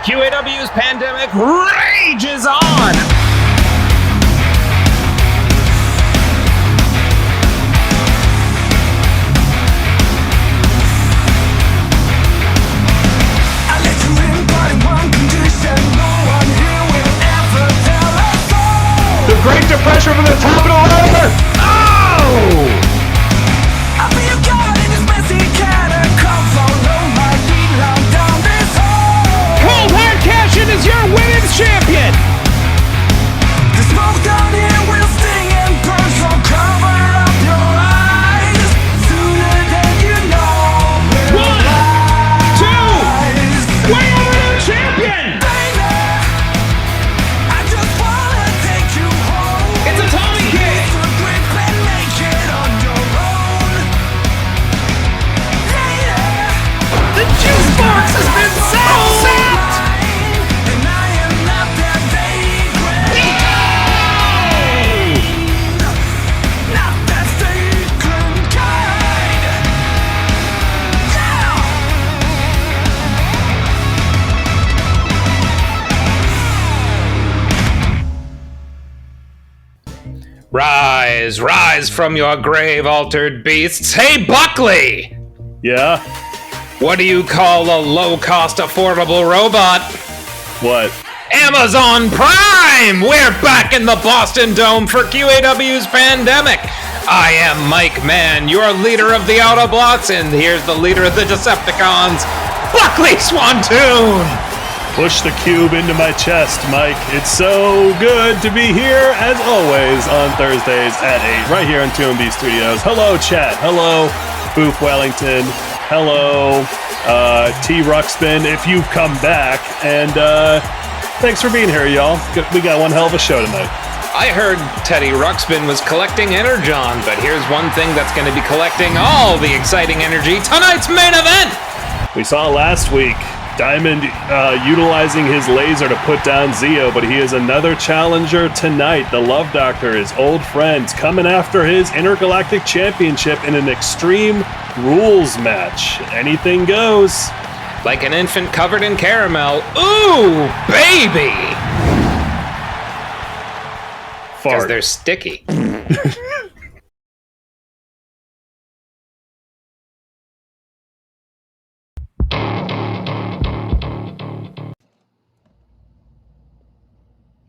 QAW's Pandemic rages on! The Great Depression from the top of the ladder! Oh! I'll be your god in this messy catacomb. Follow my feet long down this hole. Cold Hard Cashin is your women's champion! The smoke down here will sting and burn, so cover up your eyes. Sooner than you know, we'll 1, 2, rise. way over to the champion! Baby, I just wanna take you home. It's a Tommy kick! So grip and make it on your own. Later, The juice box has been sapped! and I am not that vagrant. Not that vagrant kind. Rise, rise from your grave, altered beasts. Hey, Buckley! Yeah? What do you call a low-cost, affordable robot? What? Amazon Prime! We're back in the Boston Dome for QAW's Pandemic. I am Mike Mann, your leader of the Autobots, and here's the leader of the Decepticons, Buckley Swantoon! Push the cube into my chest, Mike. It's so good to be here, as always, on Thursdays at 8, right here in TMB Studios. Hello, chat. Hello, Boof Wellington. Hello, T. Ruxpin, if you've come back. And thanks for being here, y'all. We got one hell of a show tonight. I heard Teddy Ruxpin was collecting Energon, but here's one thing that's going to be collecting all the exciting energy, tonight's main event! We saw last week Diamond utilizing his laser to put down Zeo, but he is another challenger tonight. The Love Doctor, his old friends, coming after his Intergalactic Championship in an Extreme Rules match. Anything goes. Like an infant covered in caramel. Ooh, baby! Because Fart. they're sticky.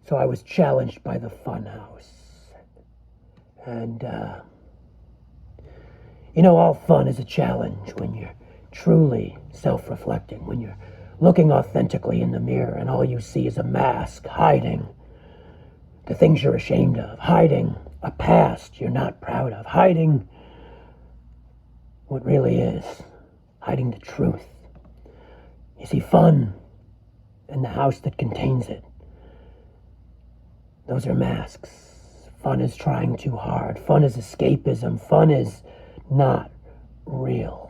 So I was challenged by the Funhouse. And, all fun is a challenge when you're truly self-reflecting, when you're looking authentically in the mirror and all you see is a mask hiding the things you're ashamed of, hiding a past you're not proud of, hiding what really is, hiding the truth. You see, fun and the house that contains it, those are masks. Fun is trying too hard. Fun is escapism. Fun is not real.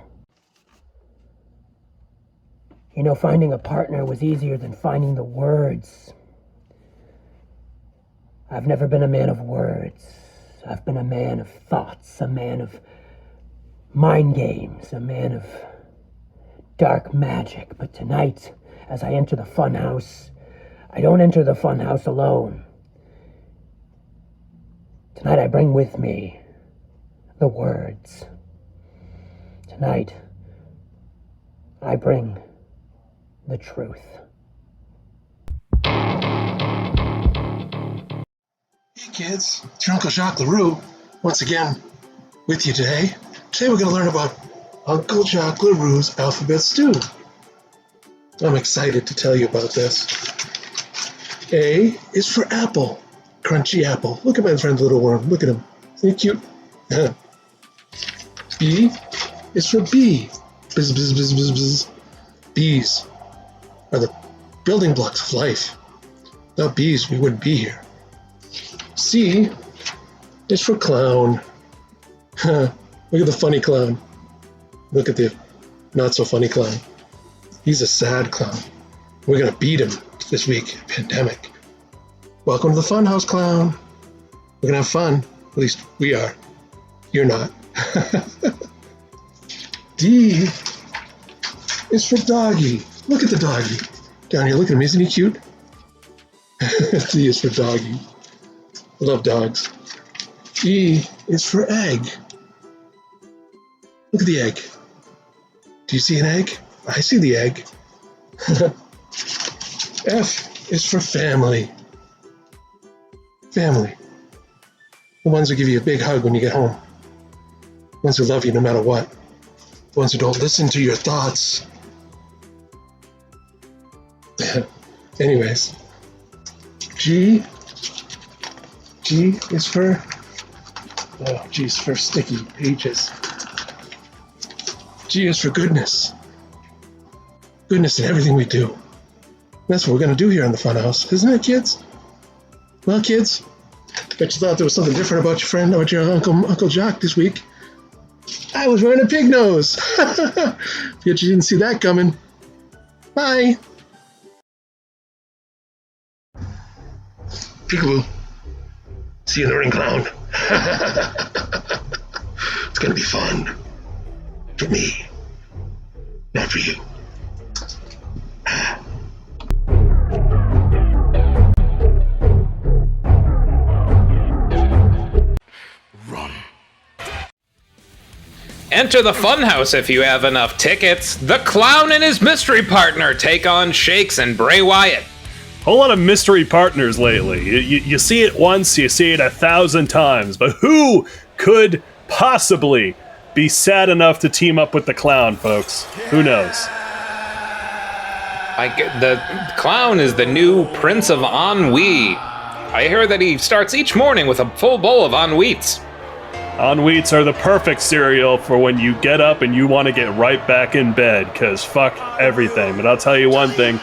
Finding a partner was easier than finding the words. I've never been a man of words. I've been a man of thoughts, a man of mind games, a man of dark magic. But tonight, as I enter the funhouse, I don't enter the funhouse alone. Tonight I bring with me the words. Tonight I bring the truth. Hey kids, it's your Uncle Jacques LaRue, once again with you today. Today we're going to learn about Uncle Jacques LaRue's alphabet stew. I'm excited to tell you about this. A is for apple, crunchy apple. Look at my friend Little Worm, look at him. Isn't he cute? Yeah. B is for bee. Bzz, bzz, bzz, bzz, bzz. Bees are the building blocks of life. Without bees, we wouldn't be here. C is for clown. Look at the funny clown. Look at the not so funny clown. He's a sad clown. We're gonna beat him this week, Pandemic. Welcome to the Funhouse, clown. We're gonna have fun. At least we are. You're not. D is for doggy. Look at the doggy. down here. Look at him. Isn't he cute? D is for doggy. I love dogs. E is for egg. Look at the egg. Do you see an egg? I see the egg. F is for family. Family. The ones who give you a big hug when you get home. The ones who love you no matter what. The ones who don't listen to your thoughts. Anyways. G is for, oh, G is for sticky pages. G is for goodness. Goodness in everything we do. That's what we're going to do here in the Funhouse, isn't it, kids? Well, kids, bet you thought there was something different about your friend, about your Uncle Jock this week. I was wearing a pig nose. Bet you didn't see that coming. Bye. Peekaboo. See you in the ring, clown. It's gonna be fun. For me. Not for you. Enter the Funhouse if you have enough tickets. The Clown and his mystery partner take on Shakes and Bray Wyatt. Whole lot of mystery partners lately. You see it once, you see it 1,000 times, but who could possibly be sad enough to team up with the Clown, folks? Who knows? The Clown is the new Prince of Ennui. I hear that he starts each morning with a full bowl of Ennuis. Ennuis are the perfect cereal for when you get up and you want to get right back in bed, because fuck everything. But I'll tell you one thing.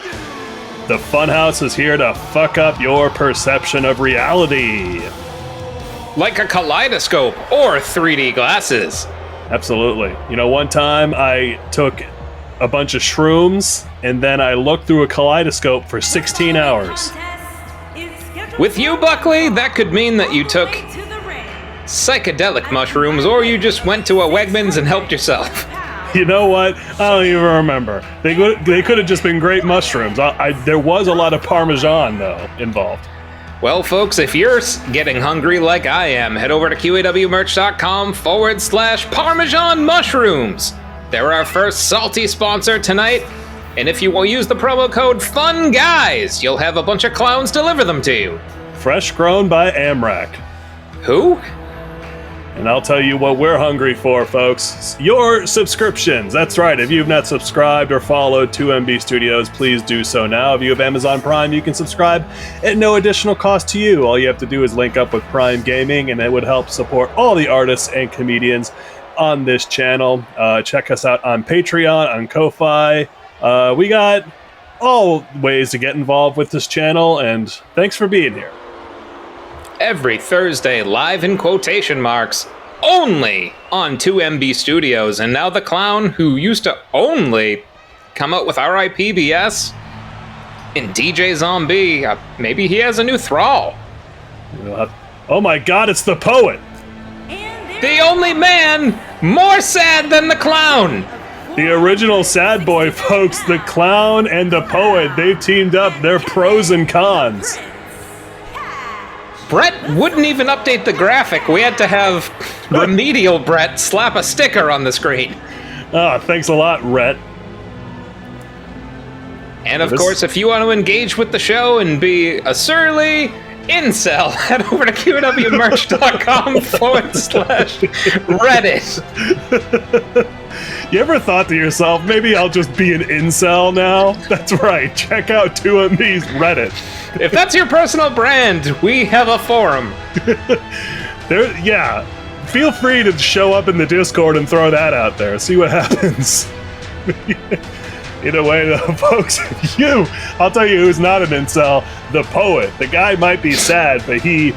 The Funhouse is here to fuck up your perception of reality. Like a kaleidoscope or 3D glasses. Absolutely. You know, one time I took a bunch of shrooms and then I looked through a kaleidoscope for 16 hours. With you, Buckley, that could mean that you took psychedelic mushrooms or you just went to a Wegmans and helped yourself. You know what? I don't even remember. They could have just been great mushrooms. There was a lot of Parmesan, though, involved. Well, folks, if you're getting hungry like I am, head over to QAWmerch.com/Parmesan mushrooms. They're our first salty sponsor tonight. And if you will use the promo code FUNGUYS, you'll have a bunch of clowns deliver them to you. Fresh grown by Amrak. Who? And I'll tell you what we're hungry for, folks. Your subscriptions. That's right. If you've not subscribed or followed 2MB Studios, please do so now. If you have Amazon Prime, you can subscribe at no additional cost to you. All you have to do is link up with Prime Gaming, and it would help support all the artists and comedians on this channel. Check us out on Patreon, on Ko-Fi. We got all ways to get involved with this channel, and thanks for being here. Every Thursday, live in quotation marks, only on 2MB Studios. And now the Clown, who used to only come out with RIPBS and DJ Zombie, maybe he has a new thrall. Oh my god, it's the Poet! The only man more sad than the Clown! The original sad boy, folks, the Clown and the Poet, they've teamed up. They're pros and cons. Brett wouldn't even update the graphic. We had to have remedial Brett slap a sticker on the screen. Ah, thanks a lot, Rhett. And of course, if you want to engage with the show and be a surly incel, head over to QAW.com/Reddit. You ever thought to yourself, maybe I'll just be an incel now? That's right, check out 2MB's Reddit. If that's your personal brand, we have a forum. Yeah, feel free to show up in the Discord and throw that out there. See what happens. Either way, though, folks, I'll tell you who's not an incel, the Poet. The guy might be sad, but he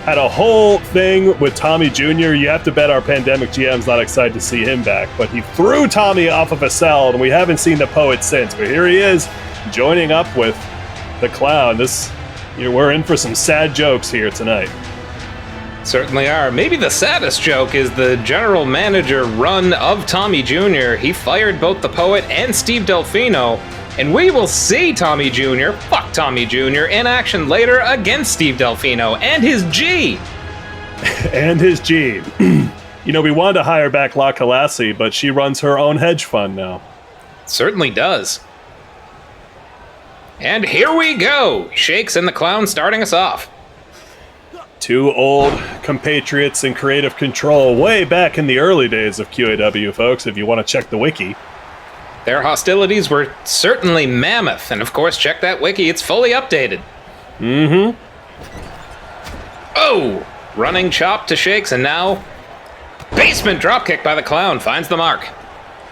had a whole thing with Tommy Jr. You have to bet our Pandemic GM's not excited to see him back, but he threw Tommy off of a cell, and we haven't seen the Poet since. But here he is, joining up with the Clown. We're in for some sad jokes here tonight. Certainly are. Maybe the saddest joke is the general manager run of Tommy Jr. He fired both the Poet and Steve Delfino And we will see Tommy Jr., fuck Tommy Jr., in action later against Steve Delfino and his G. And his G. We wanted to hire back La Calassi, but she runs her own hedge fund now. Certainly does. And here we go. Shakes and the Clown starting us off. Two old compatriots in creative control way back in the early days of QAW, folks, if you want to check the wiki. Their hostilities were certainly mammoth, and of course, check that wiki, it's fully updated. Mm-hmm. Oh! Running chop to Shakes, and now basement dropkick by the Clown finds the mark.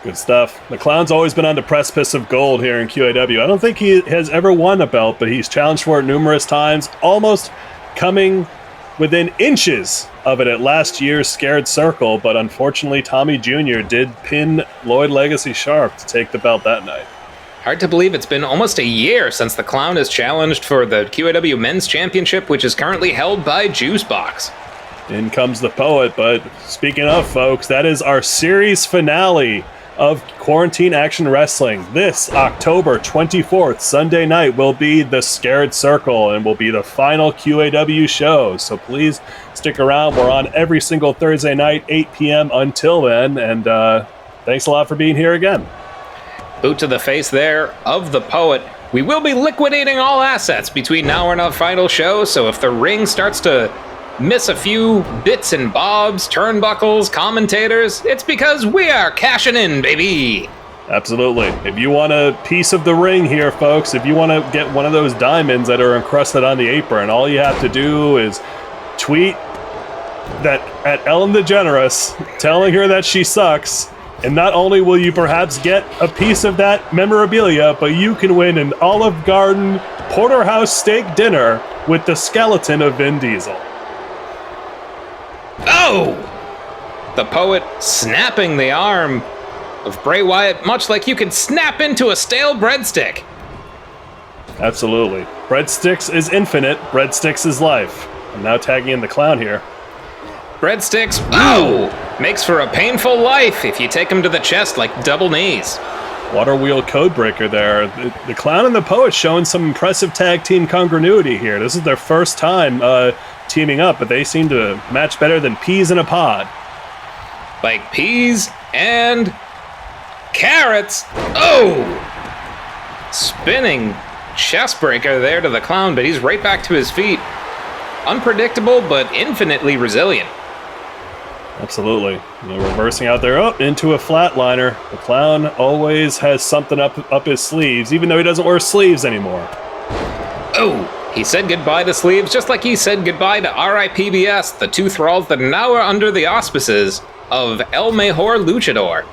Good stuff. The Clown's always been on the precipice of gold here in QAW. I don't think he has ever won a belt, but he's challenged for it numerous times, almost coming within inches of it at last year's Scared Circle, but unfortunately Tommy Jr. did pin Lloyd Legacy Sharp to take the belt that night. Hard to believe it's been almost a year since the Clown has challenged for the QAW Men's Championship, which is currently held by Juicebox. In comes the Poet, but speaking of, folks, that is our series finale of Quarantine Action Wrestling. This October 24th, Sunday night, will be the Scared Circle and will be the final QAW show. So please stick around. We're on every single Thursday night, 8 p.m. until then. And thanks a lot for being here again. Boot to the face there of the Poet. We will be liquidating all assets between now and our final show, so if the ring starts to miss a few bits and bobs, turnbuckles, commentators, it's because we are cashing in, baby! Absolutely. If you want a piece of the ring here, folks, if you want to get one of those diamonds that are encrusted on the apron, all you have to do is tweet that at Ellen DeGeneres, telling her that she sucks, and not only will you perhaps get a piece of that memorabilia, but you can win an Olive Garden porterhouse steak dinner with the skeleton of Vin Diesel. Oh! The Poet snapping the arm of Bray Wyatt, much like you could snap into a stale breadstick. Absolutely. Breadsticks is infinite, breadsticks is life. I'm now tagging in the Clown here. Breadsticks, oh! Makes for a painful life if you take him to the chest like double knees. Water wheel codebreaker there. The Clown and the Poet showing some impressive tag team congruity here. This is their first time teaming up, but they seem to match better than peas in a pod. Like peas and carrots. Oh! Spinning chest breaker there to the Clown, but he's right back to his feet. Unpredictable, but infinitely resilient. Absolutely. Reversing out there, into a flatliner. The Clown always has something up his sleeves, even though he doesn't wear sleeves anymore. Oh, he said goodbye to sleeves, just like he said goodbye to RIPBS, the two thralls that now are under the auspices of El Mejor Luchador.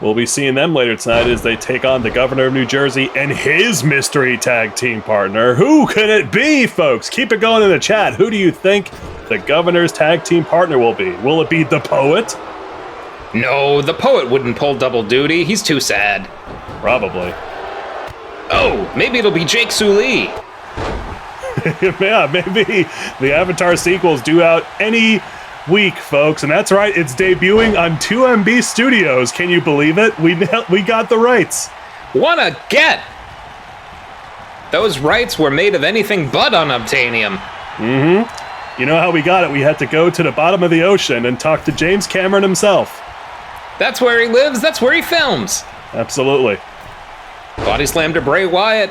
We'll be seeing them later tonight as they take on the Governor of New Jersey and his mystery tag team partner. Who could it be, folks? Keep it going in the chat. Who do you think the Governor's tag team partner will be? Will it be the Poet? No, the Poet wouldn't pull double duty. He's too sad. Probably. Oh, maybe it'll be Jake Sully. Yeah, maybe the Avatar sequel's due out any week, folks, and that's right, it's debuting on 2MB Studios. Can you believe it? We got the rights. What a get! Those rights were made of anything but unobtainium. Mm-hmm. You know how we got it? We had to go to the bottom of the ocean and talk to James Cameron himself. That's where he lives, that's where he films. Absolutely. Body slam to Bray Wyatt.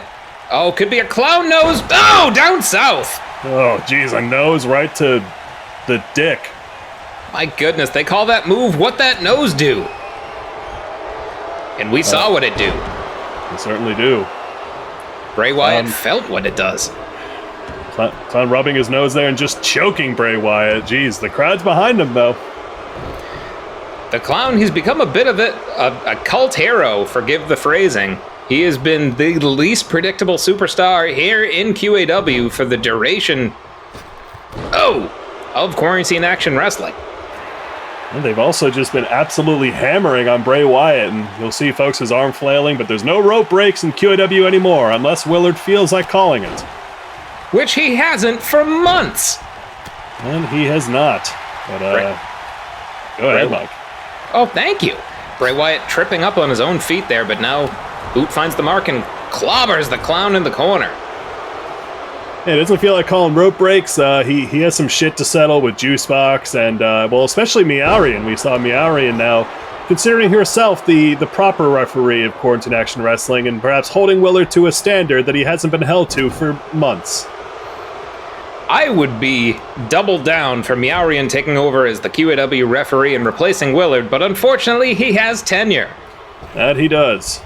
Oh, could be a clown nose. Oh, down south. Oh, geez, a nose right to the dick. My goodness, they call that move What That Nose Do. And we saw what it do. We certainly do. Bray Wyatt felt what it does. Clown rubbing his nose there and just choking Bray Wyatt. Jeez, the crowd's behind him, though. The Clown, he's become a bit of a cult hero, forgive the phrasing. He has been the least predictable superstar here in QAW for the duration of Quarantine Action Wrestling. And they've also just been absolutely hammering on Bray Wyatt, and you'll see folks his arm flailing, but there's no rope breaks in QAW anymore, unless Willard feels like calling it. Which he hasn't for months. And he has not. But, go ahead, Mike. Oh, thank you. Bray Wyatt tripping up on his own feet there, but now Boot finds the mark and clobbers the clown in the corner. It doesn't feel like calling rope breaks. He has some shit to settle with Juicebox and, well, especially Meowrian. We saw Meowrian now considering herself the proper referee of Quarantine Action Wrestling and perhaps holding Willard to a standard that he hasn't been held to for months. I would be double down for Meowrian taking over as the QAW referee and replacing Willard, but unfortunately he has tenure. That he does.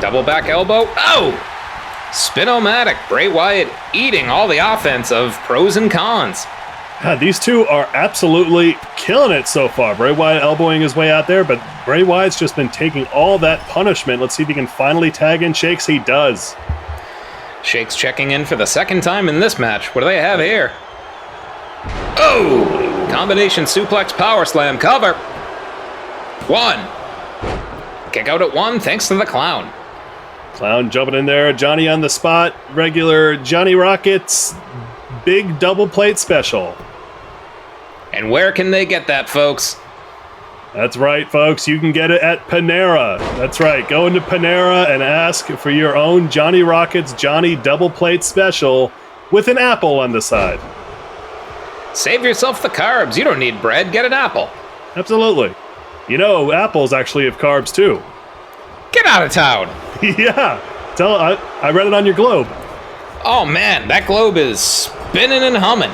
Double back elbow. Oh! Spin-o-matic. Bray Wyatt eating all the offense of pros and cons. God, these two are absolutely killing it so far. Bray Wyatt elbowing his way out there, but Bray Wyatt's just been taking all that punishment. Let's see if he can finally tag in Shakes. He does. Shakes checking in for the second time in this match. What do they have here? Oh! Combination suplex power slam cover. 1. Kick out at 1 thanks to the clown. Clown jumping in there. Johnny on the spot. Regular Johnny Rockets big double plate special. And where can they get that, folks? That's right, folks. You can get it at Panera. That's right. Go into Panera and ask for your own Johnny Rockets Johnny double plate special with an apple on the side. Save yourself the carbs. You don't need bread. Get an apple. Absolutely. You know, apples actually have carbs too. Get out of town. Yeah. I read it on your globe. Oh man, that globe is spinning and humming.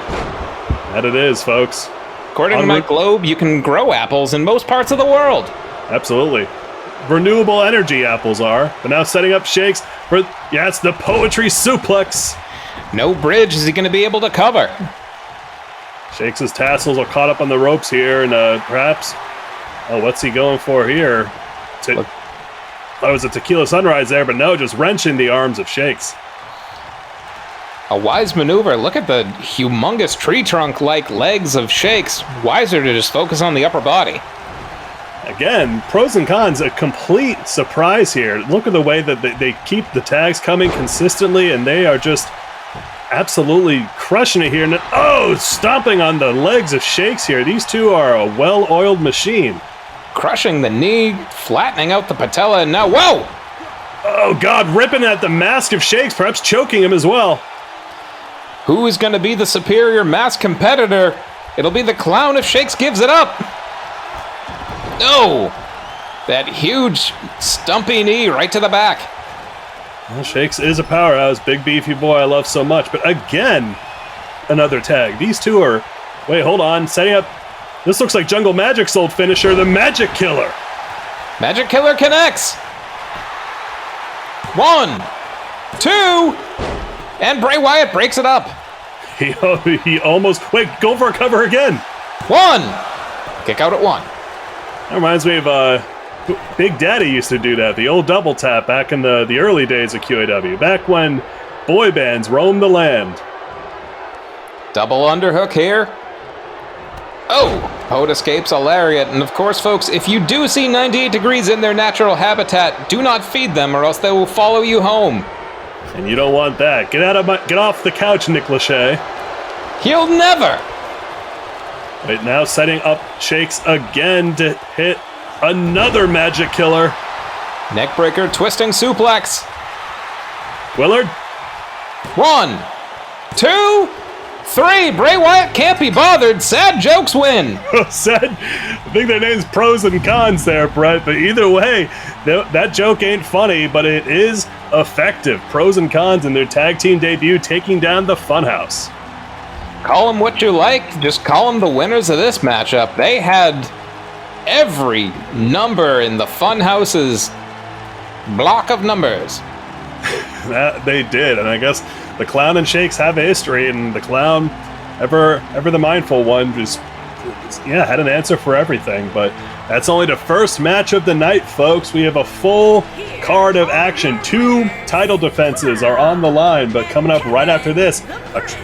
That it is, folks. According to my globe, you can grow apples in most parts of the world. Absolutely. Renewable energy apples are. But now setting up Shakes for, yeah, it's the poetry suplex. No bridge is he going to be able to cover. Shakes' tassels are caught up on the ropes here, and perhaps, oh, what's he going for here? That was a tequila sunrise there, but no, just wrenching the arms of Shakes. A wise maneuver. Look at the humongous tree trunk-like legs of Shakes. Wiser to just focus on the upper body. Again, pros and cons, a complete surprise here. Look at the way that they keep the tags coming consistently, and they are just absolutely crushing it here. And, oh, stomping on the legs of Shakes here. These two are a well-oiled machine. Crushing the knee, flattening out the patella, and now, whoa! Oh, God, ripping at the mask of Shakes, perhaps choking him as well. Who is going to be the superior masked competitor? It'll be the clown if Shakes gives it up. No! That huge, stumpy knee right to the back. Well, Shakes is a powerhouse, big beefy boy I love so much. But again, another tag. These two are, wait, hold on, setting up. This looks like Jungle Magic's old finisher, the Magic Killer. Magic Killer connects. 1, 2, and Bray Wyatt breaks it up. He almost, wait, go for a cover again. 1, kick out at 1. That reminds me of Big Daddy used to do that, the old double tap back in the early days of QAW, back when boy bands roamed the land. Double underhook here. Oh, Poet escapes a lariat, and of course, folks, if you do see 98 degrees in their natural habitat, do not feed them or else they will follow you home. And you don't want that. Get off the couch, Nick Lachey. He'll never. Right now, setting up Shakes again to hit another Magic Killer. Neckbreaker, twisting suplex. Willard. 1, 2, 3. Bray Wyatt can't be bothered. Sad jokes win. Sad. I think their name's pros and cons there, Brett. But either way, that joke ain't funny, but it is effective. Pros and cons in their tag team debut, taking down the Funhouse. Call them what you like. Just call them the winners of this matchup. They had every number in the Funhouse's block of numbers. That they did, and I guess the Clown and Shakes have a history, and the Clown, ever the mindful one, just had an answer for everything. But that's only the first match of the night, folks. We have a full card of action. 2 title defenses are on the line, but coming up right after this,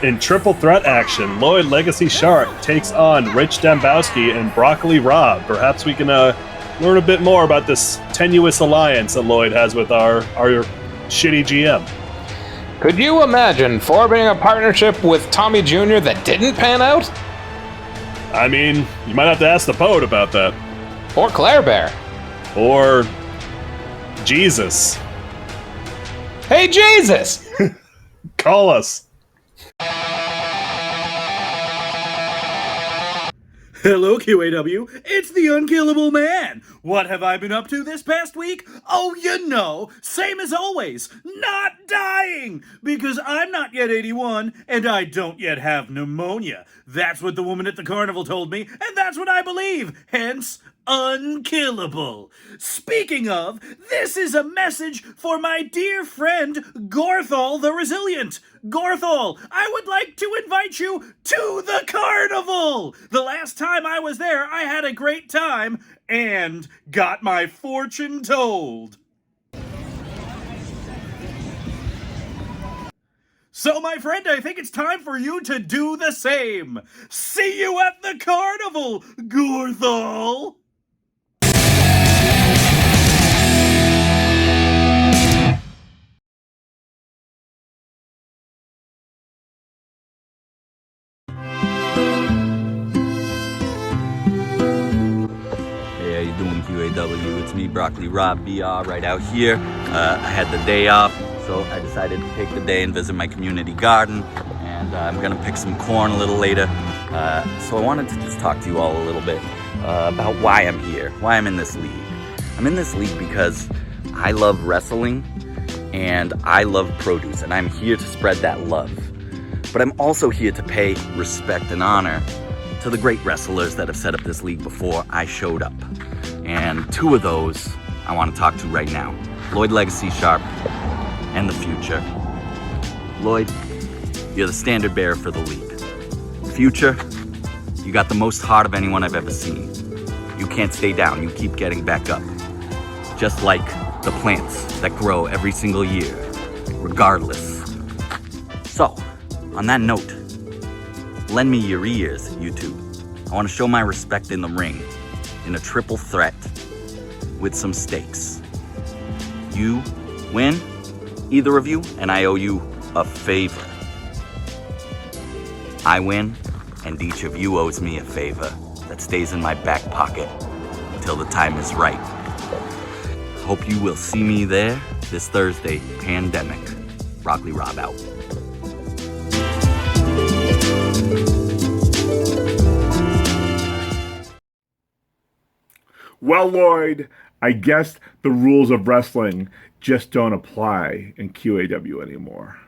in triple threat action, Lloyd Legacy Shark takes on Rich Dembowski and Broccoli Rob. Perhaps we can learn a bit more about this tenuous alliance that Lloyd has with our shitty GM. Could you imagine forming a partnership with Tommy Jr. that didn't pan out? I mean, you might have to ask the Poet about that. Or Claire Bear. Or Jesus. Hey, Jesus! Call us. Hello, QAW. It's the Unkillable Man. What have I been up to this past week? Oh, you know, same as always, not dying. Because I'm not yet 81, and I don't yet have pneumonia. That's what the woman at the carnival told me, and that's what I believe. Hence, unkillable. Speaking of, this is a message for my dear friend Gorthal the Resilient. Gorthal, I would like to invite you to the carnival. The last time I was there, I had a great time and got my fortune told. So, my friend, I think it's time for you to do the same. See you at the carnival, Gorthal. Hey, how you doing, QAW? It's me, Broccoli Rob BR, right out here. I had the day off, so I decided to take the day and visit my community garden, and I'm gonna pick some corn a little later. So I wanted to just talk to you all a little bit about why I'm here, why I'm in this league. I'm in this league because I love wrestling, and I love produce, and I'm here to spread that love. But I'm also here to pay respect and honor to the great wrestlers that have set up this league before I showed up. And two of those I want to talk to right now. Lloyd Legacy Sharp and the Future. Lloyd, you're the standard bearer for the league. Future, you got the most heart of anyone I've ever seen. You can't stay down, you keep getting back up. Just like the plants that grow every single year, regardless. So, on that note, lend me your ears, you two. I want to show my respect in the ring, in a triple threat, with some stakes. You win, either of you, and I owe you a favor. I win, and each of you owes me a favor that stays in my back pocket until the time is right. Hope you will see me there this Thursday, Pandemic. Broccoli Rob out. Well, Lloyd, I guess the rules of wrestling just don't apply in QAW anymore.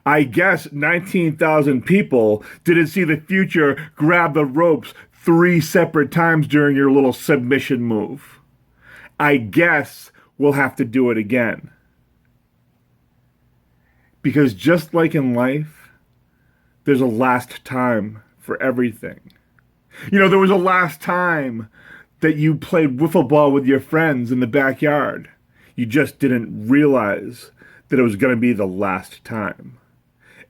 I guess 19,000 people didn't see the Future grab the ropes 3 separate times during your little submission move. I guess we'll have to do it again. Because just like in life, there's a last time for everything. You know, there was a last time that you played wiffle ball with your friends in the backyard. You just didn't realize that it was going to be the last time.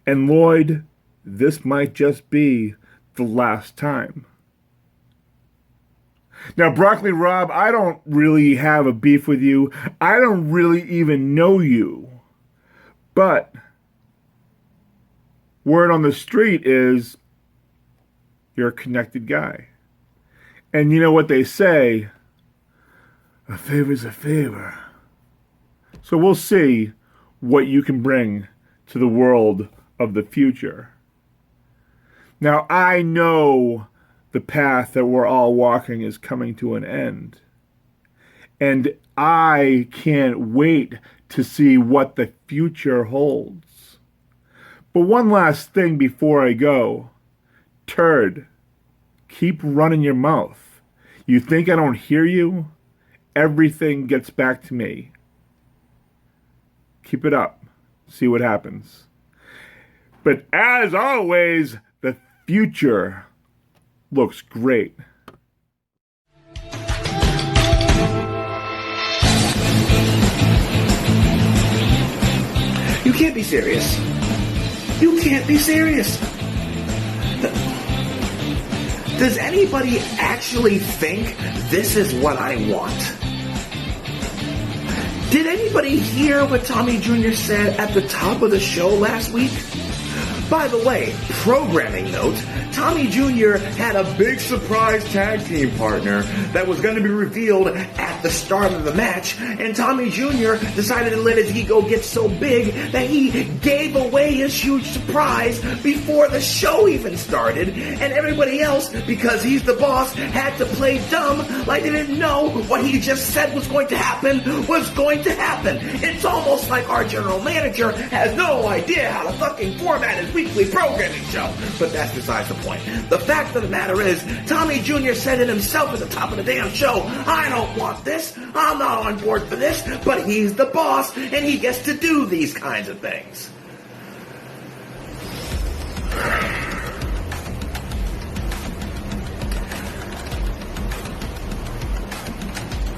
And Lloyd, this might just be the last time. Now, Broccoli Rob, I don't really have a beef with you. I don't really even know you. But word on the street is you're a connected guy. And you know what they say, a favor's a favor. So we'll see what you can bring to the world of the future. Now, I know the path that we're all walking is coming to an end. And I can't wait to see what the future holds. But one last thing before I go. Turd, keep running your mouth. You think I don't hear you? Everything gets back to me. Keep it up. See what happens. But as always, the future looks great. You can't be serious. You can't be serious. Does anybody actually think this is what I want? Did anybody hear what Tommy Jr. said at the top of the show last week? By the way, programming note, Tommy Jr. had a big surprise tag team partner that was going to be revealed at at the start of the match, and Tommy Jr. decided to let his ego get so big that he gave away his huge surprise before the show even started, and everybody else, because he's the boss, had to play dumb like they didn't know what he just said was going to happen was going to happen. It's almost like our general manager has no idea how to fucking format his weekly programming show. But that's besides the point. The fact of the matter is, Tommy Jr. said it himself at the top of the damn show, I don't want this, I'm not on board for this, but he's the boss and he gets to do these kinds of things.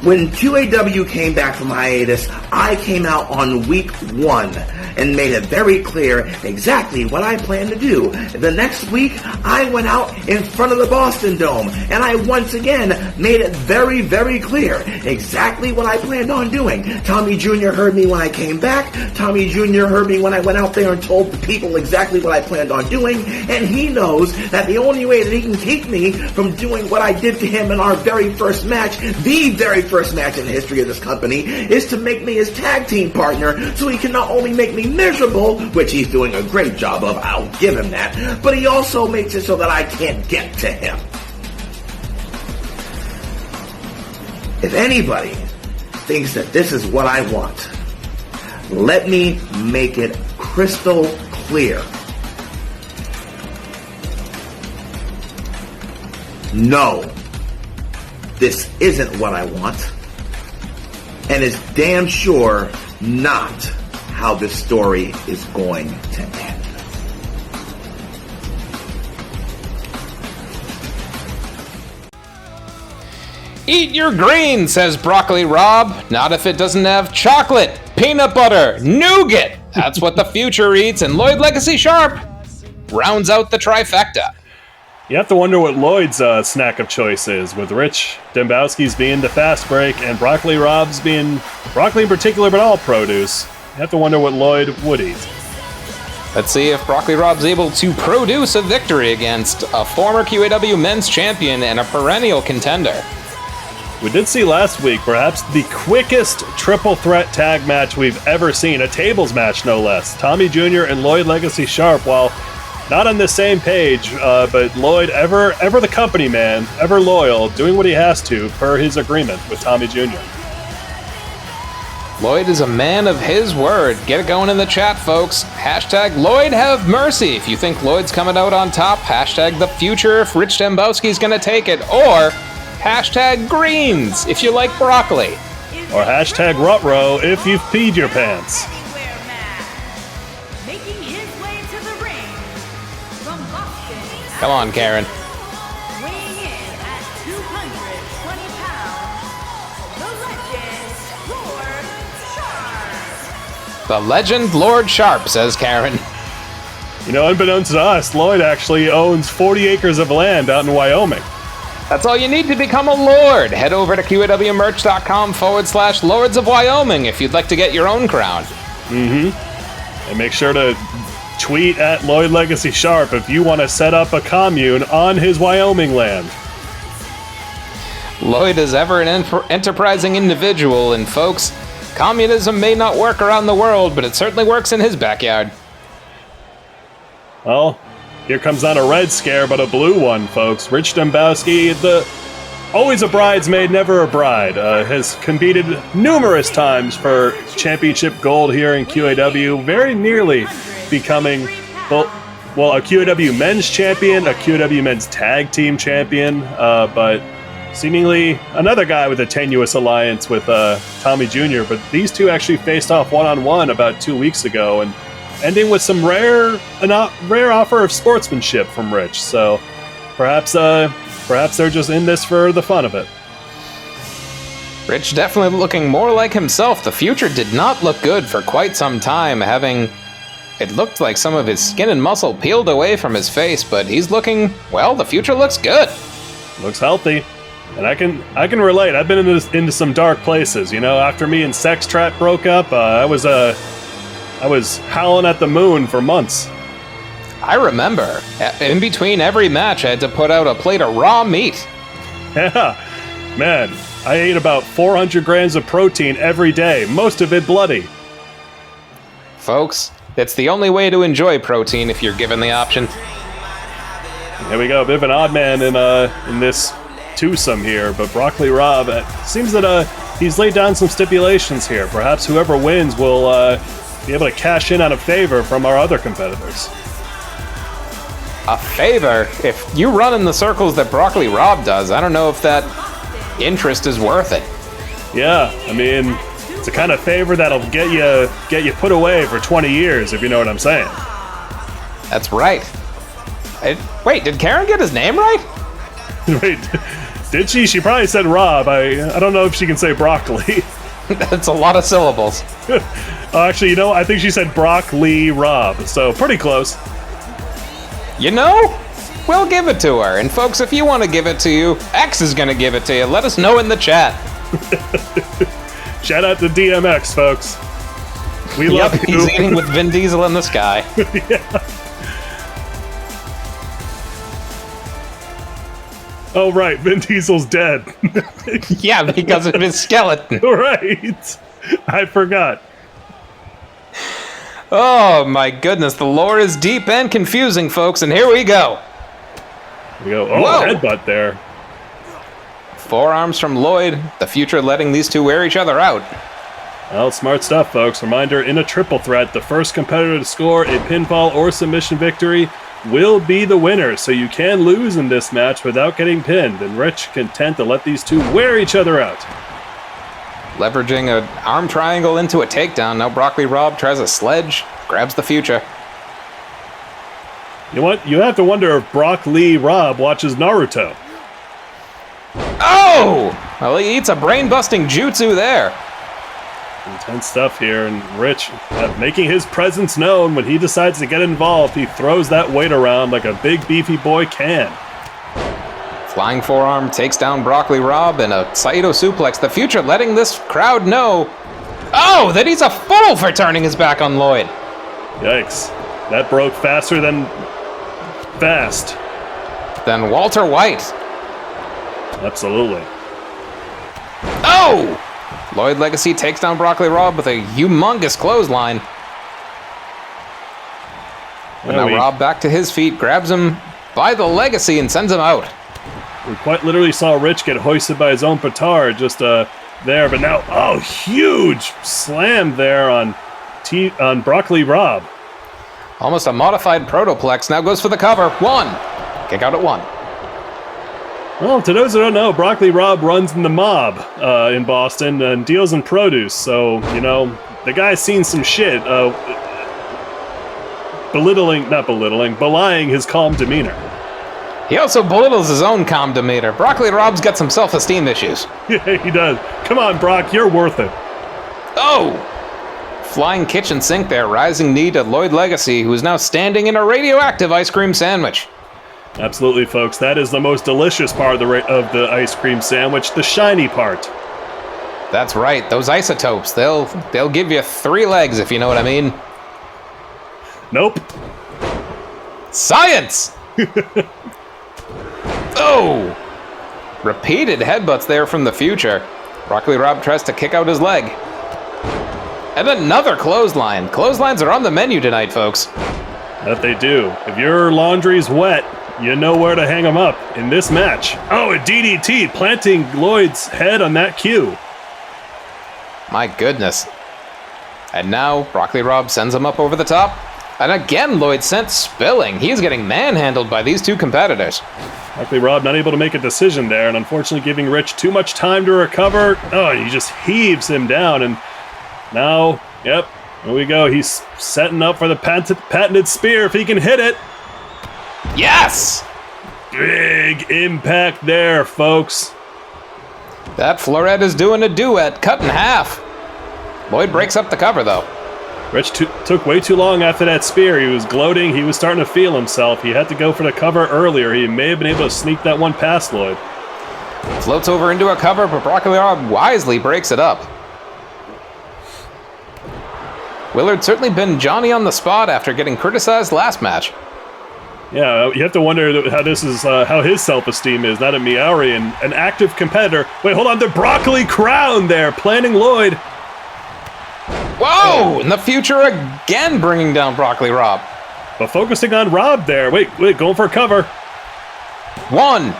When QAW came back from hiatus, I came out on week 1 and made it very clear exactly what I planned to do. The next week, I went out in front of the Boston Dome, and I once again made it very, very clear exactly what I planned on doing. Tommy Jr. heard me when I came back. Tommy Jr. heard me when I went out there and told the people exactly what I planned on doing, and he knows that the only way that he can keep me from doing what I did to him in our very first match, the very first match in the history of this company, is to make me his tag team partner, so he can not only make me miserable, which he's doing a great job of, I'll give him that, but he also makes it so that I can't get to him. If anybody thinks that this is what I want, let me make it crystal clear. No, this isn't what I want, and it's damn sure not how this story is going to end. Eat your green, says Broccoli Rob. Not if it doesn't have chocolate, peanut butter, nougat. That's what the future eats, and Lloyd Legacy Sharp rounds out the trifecta. You have to wonder what Lloyd's snack of choice is, with Rich Dembowski's being the fast break and Broccoli Rob's being broccoli in particular, but all produce. You have to wonder what Lloyd would eat. Let's see if Broccoli Rob's able to produce a victory against a former QAW men's champion and a perennial contender. We did see last week perhaps the quickest triple threat tag match we've ever seen, a tables match no less. Tommy Jr. and Lloyd Legacy Sharp, while not on the same page, but Lloyd ever the company man, ever loyal, doing what he has to per his agreement with Tommy Jr. Lloyd is a man of his word. Get it going in the chat, folks. Hashtag Lloyd have mercy if you think Lloyd's coming out on top. Hashtag the future if Rich Dembowski's gonna take it. Or hashtag greens if you like broccoli. Or hashtag Rutro if you've peed your pants. Come on, Karen. Weighing in at 220 pounds, the legend, Lord Sharp. The legend, Lord Sharp, says Karen. You know, unbeknownst to us, Lloyd actually owns 40 acres of land out in Wyoming. That's all you need to become a Lord. Head over to QAWmerch.com/Lords of Wyoming if you'd like to get your own crown. And make sure to tweet at Lloyd Legacy Sharp if you want to set up a commune on his Wyoming land. Lloyd is ever an enterprising individual, and folks, communism may not work around the world, but it certainly works in his backyard. Well, here comes not a red scare, but a blue one, folks. Rich Dembowski, always a bridesmaid, never a bride, has competed numerous times for championship gold here in QAW, very nearly becoming, a QAW men's champion, a QAW men's tag team champion, but seemingly another guy with a tenuous alliance with Tommy Jr., but these two actually faced off one-on-one about 2 weeks ago, and ending with some rare offer of sportsmanship from Rich, so perhaps they're just in this for the fun of it. Rich definitely looking more like himself. The future did not look good for quite some time, it looked like some of his skin and muscle peeled away from his face, but he's looking, well, the future looks good. Looks healthy. And I can relate. I've been into some dark places, you know. After me and Sex Trap broke up, I was howling at the moon for months. I remember. In between every match, I had to put out a plate of raw meat. Yeah, man. I ate about 400 grams of protein every day, most of it bloody. Folks, it's the only way to enjoy protein if you're given the option. Here we go, a bit of an odd man in this twosome here, but Broccoli Rob, seems that he's laid down some stipulations here. Perhaps whoever wins will be able to cash in on a favor from our other competitors. A favor? If you run in the circles that Broccoli Rob does, I don't know if that interest is worth it. Yeah, I mean, it's a kind of favor that'll get you put away for 20 years, if you know what I'm saying. That's right. Wait, did Karen get his name right? Wait, did she? She probably said Rob. I don't know if she can say broccoli. That's a lot of syllables. Actually, you know, I think she said Broccoli Rob, so pretty close. You know, we'll give it to her. And folks, if you want to give it to you, X is going to give it to you. Let us know in the chat. Shout out to DMX, folks. We love you. He's eating with Vin Diesel in the sky. Yeah. Oh, right, Vin Diesel's dead. Yeah, because of his skeleton. Right. I forgot. Oh, my goodness. The lore is deep and confusing, folks, and here we go. We go. Oh, whoa. Headbutt there. Forearms from Lloyd. The future letting these two wear each other out. Well, smart stuff, folks. Reminder, in a triple threat, the first competitor to score a pinfall or submission victory will be the winner, so you can lose in this match without getting pinned, and Rich content to let these two wear each other out. Leveraging an arm triangle into a takedown, now Broccoli Rob tries a sledge, grabs the future. You know what? You have to wonder if Broccoli Rob watches Naruto. Oh! Well, he eats a brain-busting jutsu there. Intense stuff here, and Rich making his presence known. When he decides to get involved, he throws that weight around like a big beefy boy can. Flying forearm takes down Broccoli Rob and a Saito suplex. The future letting this crowd know, oh, that he's a fool for turning his back on Lloyd. Yikes. That broke faster than fast. Then Walter White. Absolutely. Oh! Lloyd Legacy takes down Broccoli Rob with a humongous clothesline. And now Rob back to his feet, grabs him by the Legacy and sends him out. We quite literally saw Rich get hoisted by his own petard just there, but now, oh, huge slam there on Broccoli Rob. Almost a modified protoplex, now goes for the cover. One! Kick out at one. Well, to those who don't know, Broccoli Rob runs in the mob in Boston and deals in produce, so, you know, the guy's seen some shit, belying his calm demeanor. He also belittles his own calm demeanor. Broccoli Rob's got some self-esteem issues. Yeah, he does. Come on, Brock, you're worth it. Oh! Flying kitchen sink there, rising knee to Lloyd Legacy, who is now standing in a radioactive ice cream sandwich. Absolutely, folks. That is the most delicious part of the ice cream sandwich, the shiny part. That's right. Those isotopes, they'll give you 3 legs, if you know what I mean. Nope. Science! Oh! Repeated headbutts there from the future. Broccoli Rob tries to kick out his leg. And another clothesline. Clotheslines are on the menu tonight, folks. That they do. If your laundry's wet, you know where to hang them up in this match. Oh, a DDT, planting Lloyd's head on that cue. My goodness. And now, Broccoli Rob sends him up over the top. And again, Lloyd sent spilling. He's getting manhandled by these two competitors. Broccoli Rob not able to make a decision there, and unfortunately giving Rich too much time to recover. Oh, he just heaves him down, and now, yep, here we go. He's setting up for the patented spear if he can hit it. Yes! Big impact there, folks. That floret is doing a duet, cut in half. Lloyd breaks up the cover, though. Rich took way too long after that spear. He was gloating. He was starting to feel himself. He had to go for the cover earlier. He may have been able to sneak that one past Lloyd. Floats over into a cover, but Broccoli Rob wisely breaks it up. Willard's certainly been Johnny on the spot after getting criticized last match. Yeah, you have to wonder how this is how his self-esteem is. Not a Miauri, and an active competitor. Wait, hold on. The Broccoli Crown there, planning Lloyd. Whoa! In the future again, bringing down Broccoli Rob. But focusing on Rob there. Wait, going for a cover. 1.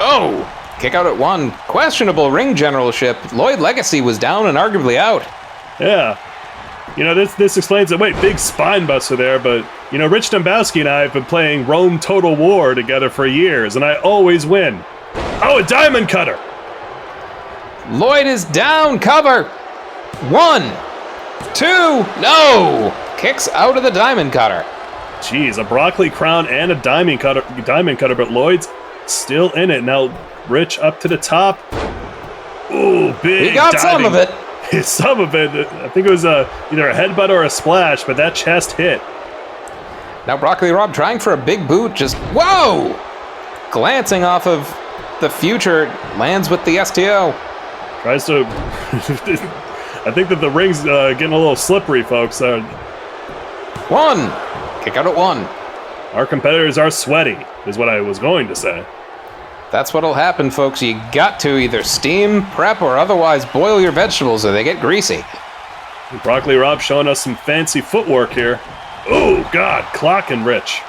Oh! Kick out at 1. Questionable ring generalship. Lloyd Legacy was down and arguably out. Yeah. You know, this explains it. Wait, big spine buster there, but, you know, Rich Dombowski and I have been playing Rome Total War together for years, and I always win. Oh, a diamond cutter! Lloyd is down. Cover. 1, 2, no! Kicks out of the diamond cutter. Jeez, a broccoli crown and a diamond cutter, but Lloyd's still in it. Now, Rich up to the top. Ooh, big He got diving. some of it. Some of it. I think it was either a headbutt or a splash, but that chest hit. Now Broccoli Rob trying for a big boot, just, whoa! Glancing off of the future, lands with the STO. Tries to... I think that the ring's getting a little slippery, folks. 1. Kick out at 1. Our competitors are sweaty, is what I was going to say. That's what'll happen, folks. You got to either steam, prep, or otherwise boil your vegetables or they get greasy. Broccoli Rob showing us some fancy footwork here. Oh, God, clocking Rich.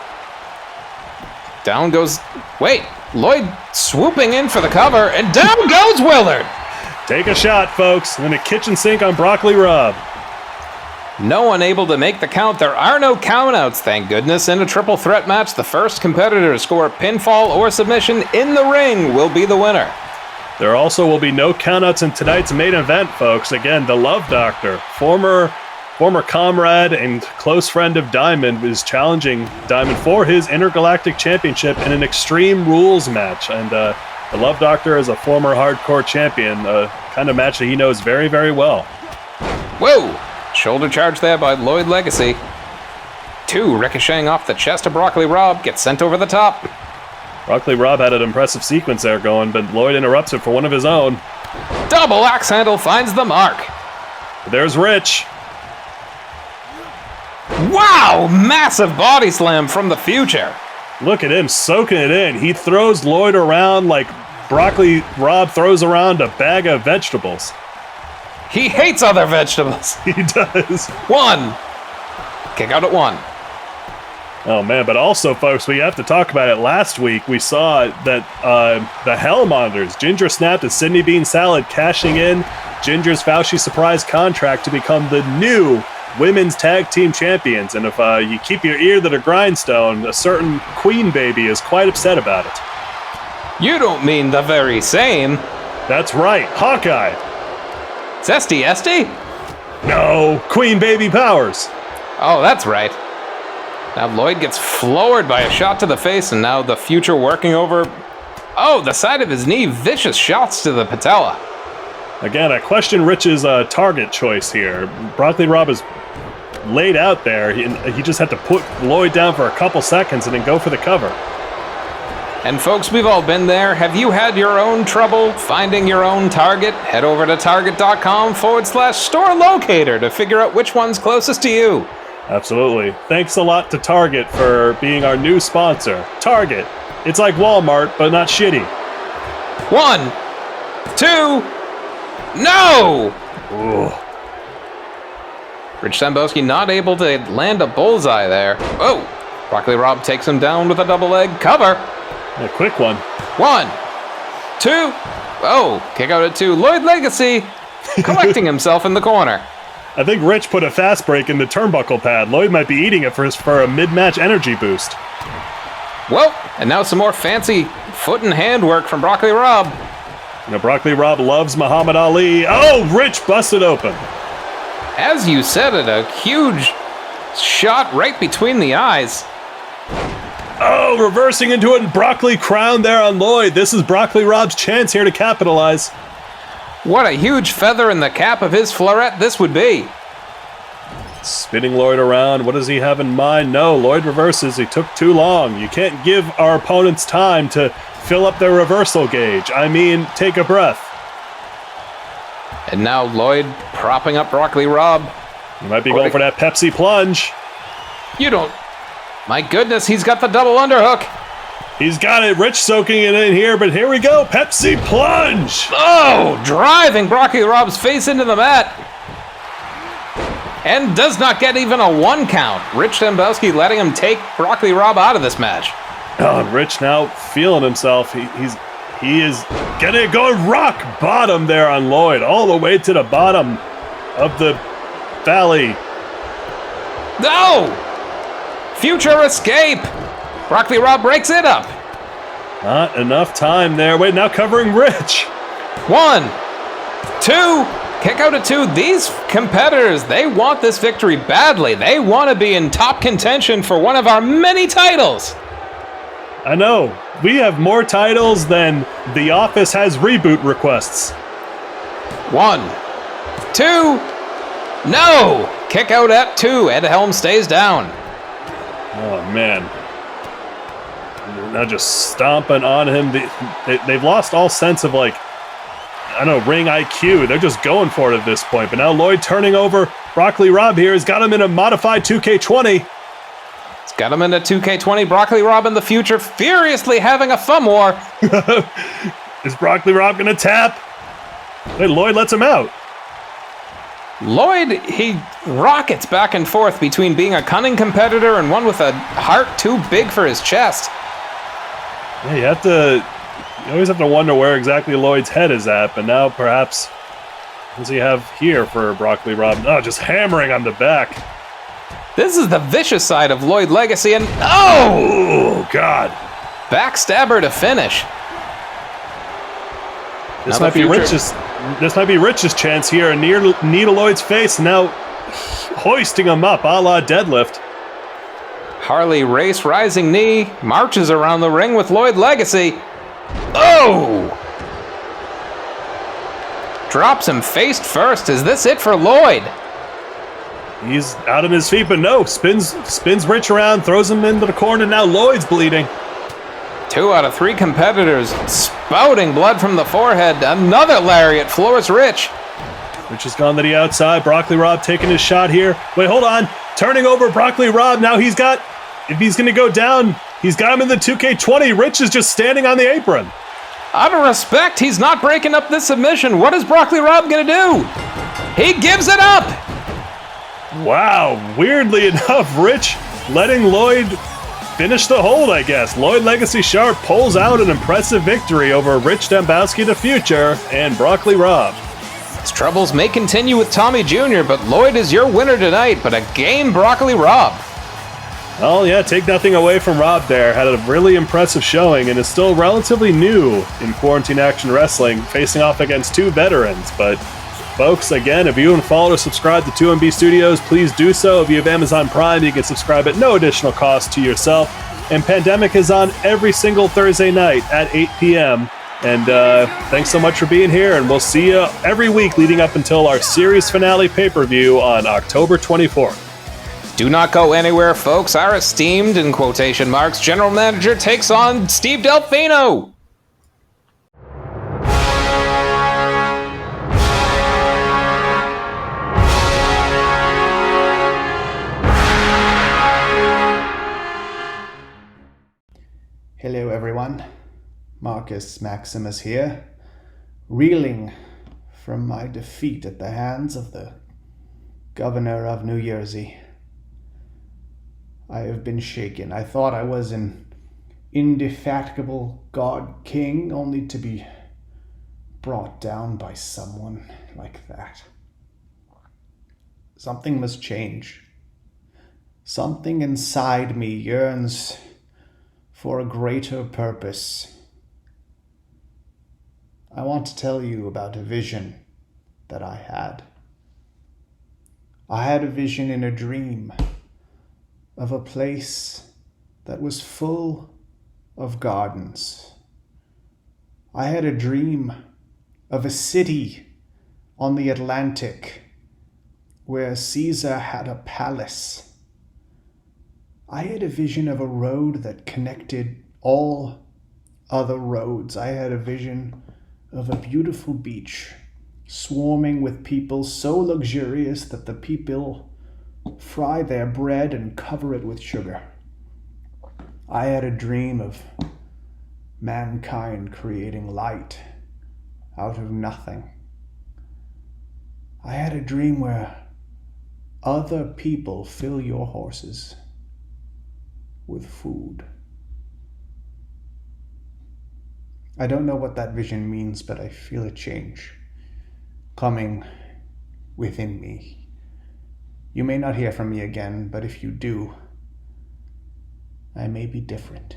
Down goes... Wait, Lloyd swooping in for the cover, and down goes Willard! Take a shot, folks, and then a kitchen sink on Broccoli Rob. No one able to make the count. There are no countouts, thank goodness. In a triple threat match, the first competitor to score a pinfall or submission in the ring will be the winner. There also will be no countouts in tonight's main event, folks. Again, the Love Doctor, former comrade and close friend of Diamond, is challenging Diamond for his Intergalactic Championship in an Extreme Rules match. And the Love Doctor is a former hardcore champion, a kind of match that he knows very, very well. Whoa! Shoulder charge there by Lloyd Legacy. 2 ricocheting off the chest of Broccoli Rob, gets sent over the top. Broccoli Rob had an impressive sequence there going, but Lloyd interrupts it for one of his own. Double axe handle finds the mark. There's Rich. Wow! Massive body slam from the future. Look at him soaking it in. He throws Lloyd around like Broccoli Rob throws around a bag of vegetables. He hates other vegetables. He does. 1. Kick out at 1. Oh, man, but also, folks, we have to talk about it. Last week, we saw that the Hell Monitors, Ginger Snapped and Sydney Bean Salad, cashing in Ginger's Fauci surprise contract to become the new women's tag team champions. And if you keep your ear to the grindstone, a certain Queen Baby is quite upset about it. You don't mean the very same. That's right, Hawkeye. Zesty Esty? No, Queen Baby Powers. Oh, that's right. Now Lloyd gets floored by a shot to the face, and now the future working over... Oh, the side of his knee, vicious shots to the patella. Again, I question Rich's target choice here. Broccoli Rob is laid out there. He just had to put Lloyd down for a couple seconds and then go for the cover. And folks, we've all been there. Have you had your own trouble finding your own Target? Head over to target.com/store locator to figure out which one's closest to you. Absolutely. Thanks a lot to Target for being our new sponsor. Target. It's like Walmart, but not shitty. 1, 2, no! Ooh. Rich Sambowski not able to land a bullseye there. Oh! Broccoli Rob takes him down with a double leg cover. A quick one. 1, 2, oh, kick out at 2. Lloyd Legacy collecting himself in the corner. I think Rich put a fast break in the turnbuckle pad. Lloyd might be eating it for a mid-match energy boost. Whoa, and now some more fancy foot and hand work from Broccoli Rob. You know, Broccoli Rob loves Muhammad Ali. Oh, Rich busted open. As you said it, a huge shot right between the eyes. Oh, reversing into a broccoli crown there on Lloyd. This is Broccoli Rob's chance here to capitalize. What a huge feather in the cap of his floret this would be. Spinning Lloyd around. What does he have in mind? No, Lloyd reverses. He took too long. You can't give our opponents time to fill up their reversal gauge. I mean, take a breath. And now Lloyd propping up Broccoli Rob. You might be going for that Pepsi plunge. You don't... My goodness, he's got the double underhook. He's got it. Rich soaking it in here, but here we go. Pepsi plunge. Oh, driving Broccoli Rob's face into the mat. And does not get even a 1 count. Rich Dembowski letting him take Broccoli Rob out of this match. Oh, and Rich now feeling himself. He is getting it going rock bottom there on Lloyd, all the way to the bottom of the valley. No! Future escape! Broccoli Rob breaks it up. Not enough time there. Wait, now covering Rich. 1, 2, kick out at 2. These competitors, they want this victory badly. They want to be in top contention for one of our many titles. I know. We have more titles than The Office has reboot requests. 1, 2, no! Kick out at 2. Ed Helms stays down. Oh, man. Now just stomping on him. They've lost all sense of, like, I don't know, ring IQ. They're just going for it at this point. But now Lloyd turning over Broccoli Rob here has got him in a modified 2K20. It's got him in a 2K20. Broccoli Rob in the future furiously having a thumb war. Is Broccoli Rob going to tap? Hey, Lloyd lets him out. Lloyd, he rockets back and forth between being a cunning competitor and one with a heart too big for his chest. Yeah, you always have to wonder where exactly Lloyd's head is at, but now perhaps, what does he have here for Broccoli Rob? Oh, just hammering on the back. This is the vicious side of Lloyd Legacy, and oh! Oh, God. Backstabber to finish. This might be Rich's chance here, a knee to Lloyd's face, now hoisting him up a la deadlift. Harley Race rising knee, marches around the ring with Lloyd Legacy. Oh! Drops him face first. Is this it for Lloyd? He's out on his feet, but no. Spins Rich around, throws him into the corner. Now Lloyd's bleeding. 2 out of 3 competitors spouting blood from the forehead. Another lariat floors Rich. Rich has gone to the outside. Broccoli Rob taking his shot here. Wait, hold on. Turning over Broccoli Rob. Now if he's going to go down, he's got him in the 2K20. Rich is just standing on the apron. Out of respect, he's not breaking up this submission. What is Broccoli Rob going to do? He gives it up. Wow. Weirdly enough, Rich letting Lloyd finish the hold, I guess. Lloyd Legacy Sharp pulls out an impressive victory over Rich Dembowski the Future and Broccoli Rob. His troubles may continue with Tommy Jr., but Lloyd is your winner tonight, but a game Broccoli Rob. Oh yeah, take nothing away from Rob there. Had a really impressive showing and is still relatively new in Quarantine Action Wrestling, facing off against 2 veterans. But folks, again, if you haven't followed or subscribed to 2MB Studios, please do so. If you have Amazon Prime, you can subscribe at no additional cost to yourself. And Pandemic is on every single Thursday night at 8 p.m. And thanks so much for being here, and we'll see you every week leading up until our series finale pay-per-view on October 24th. Do not go anywhere, folks. Our esteemed, in quotation marks, general manager takes on Steve Delfino. Hello everyone, Marcus Maximus here, reeling from my defeat at the hands of the governor of New Jersey. I have been shaken. I thought I was an indefatigable god king, only to be brought down by someone like that. Something must change. Something inside me yearns for a greater purpose. I want to tell you about a vision that I had. I had a vision in a dream of a place that was full of gardens. I had a dream of a city on the Atlantic where Caesar had a palace. I had a vision of a road that connected all other roads. I had a vision of a beautiful beach swarming with people so luxurious that the people fry their bread and cover it with sugar. I had a dream of mankind creating light out of nothing. I had a dream where other people fill your horses with food. I don't know what that vision means, but I feel a change coming within me. You may not hear from me again, but if you do, I may be different.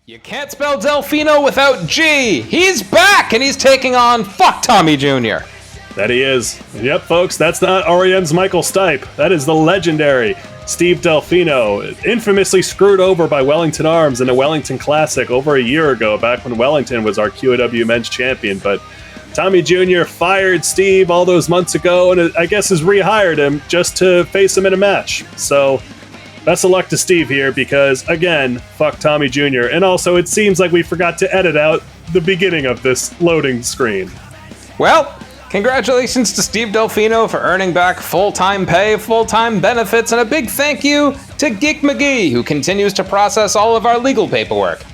You can't spell Delfino without G. He's back and he's taking on Fuck Tommy Jr. That he is. Yep, folks, that's not REM's Michael Stipe. That is the legendary Steve Delfino, infamously screwed over by Wellington Arms in a Wellington Classic over a year ago, back when Wellington was our QAW men's champion. But Tommy Jr. fired Steve all those months ago and I guess has rehired him just to face him in a match. So best of luck to Steve here because, again, fuck Tommy Jr. And also, it seems like we forgot to edit out the beginning of this loading screen. Well, congratulations to Steve Delfino for earning back full-time pay, full-time benefits, and a big thank you to Geek McGee, who continues to process all of our legal paperwork.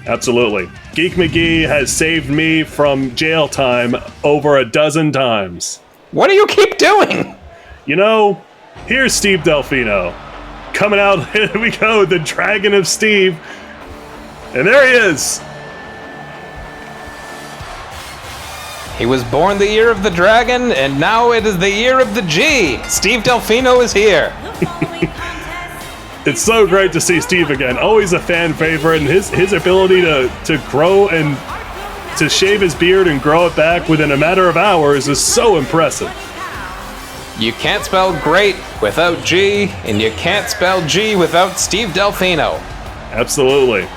Absolutely. Geek McGee has saved me from jail time over a dozen times. What do you keep doing? You know, here's Steve Delfino. Coming out, here we go, the Dragon of Steve. And there he is. He was born the year of the dragon, and now it is the year of the G. Steve Delfino is here. It's so great to see Steve again. Always a fan favorite, and his ability to grow and to shave his beard and grow it back within a matter of hours is so impressive. You can't spell great without G, and you can't spell G without Steve Delfino. Absolutely.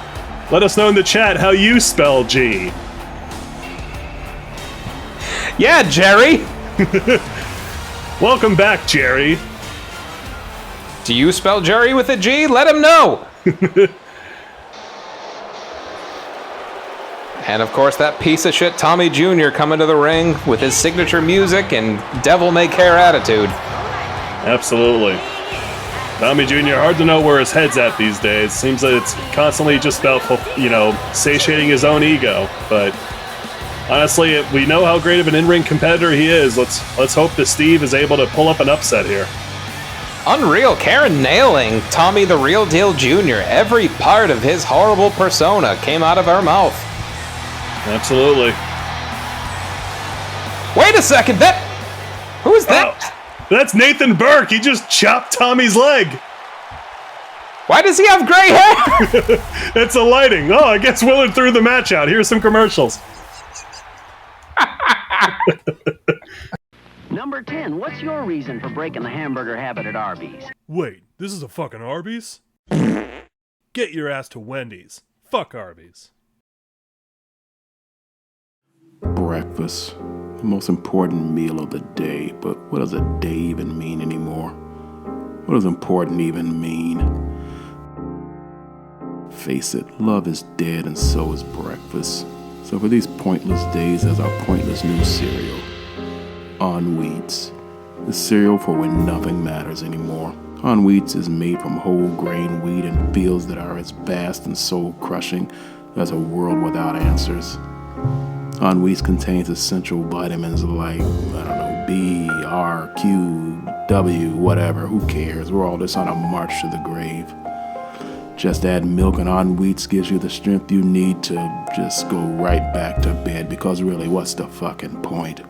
Let us know in the chat how you spell G. Yeah, Jerry. Welcome back, Jerry. Do you spell Jerry with a G? Let him know. And of course, that piece of shit Tommy Jr. coming to the ring with his signature music and devil may care attitude. Absolutely. Tommy Jr., hard to know where his head's at these days. Seems that it's constantly just about, satiating his own ego. But honestly, we know how great of an in-ring competitor he is. Let's hope that Steve is able to pull up an upset here. Unreal. Karen nailing Tommy the Real Deal Jr. Every part of his horrible persona came out of her mouth. Absolutely. Wait a second, who's that? Oh, that's Nathan Burke. He just chopped Tommy's leg. Why does he have gray hair? It's the lighting. Oh, I guess Willard threw the match out. Here's some commercials. Number 10, what's your reason for breaking the hamburger habit at Arby's? Wait, this is a fucking Arby's? Get your ass to Wendy's. Fuck Arby's. Breakfast, the most important meal of the day, but what does a day even mean anymore? What does important even mean? Face it, love is dead and so is breakfast. So for these pointless days, there's our pointless new cereal. On Wheats, the cereal for when nothing matters anymore. On Wheats is made from whole grain wheat in fields that are as vast and soul crushing as a world without answers. On Wheats contains essential vitamins like, B, R, Q, W, whatever, who cares? We're all just on a march to the grave. Just add milk and On Wheats gives you the strength you need to just go right back to bed, because really, what's the fucking point?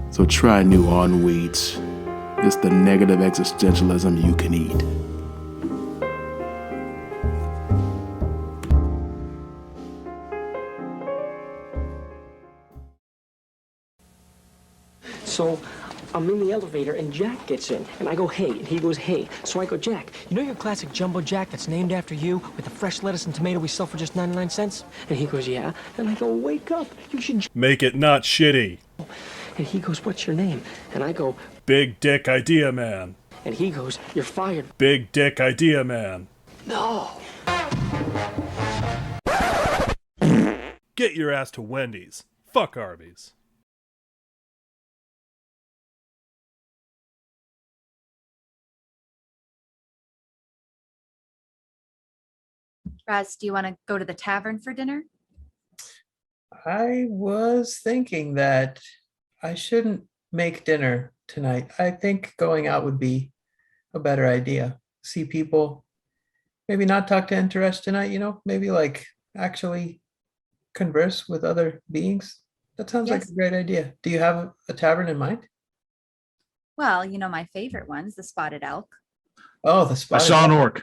So try new On Wheats. It's the negative existentialism you can eat. So I'm in the elevator and Jack gets in and I go, hey, and he goes, hey. So I go, Jack, you know your classic Jumbo Jack that's named after you with the fresh lettuce and tomato we sell for just 99 cents? And he goes, yeah. And I go, wake up, you should make it not shitty. And he goes, what's your name? And I go, Big Dick Idea Man. And he goes, you're fired. Big Dick Idea Man. No. Get your ass to Wendy's. Fuck Arby's. Raz, do you want to go to the tavern for dinner? I was thinking that I shouldn't make dinner tonight. I think going out would be a better idea. See people, maybe not talk to Interest tonight, maybe like actually converse with other beings. That sounds like Yes. a great idea. Do you have a tavern in mind? Well, my favorite one's the Spotted Elk. Oh, the I spot. saw an orc.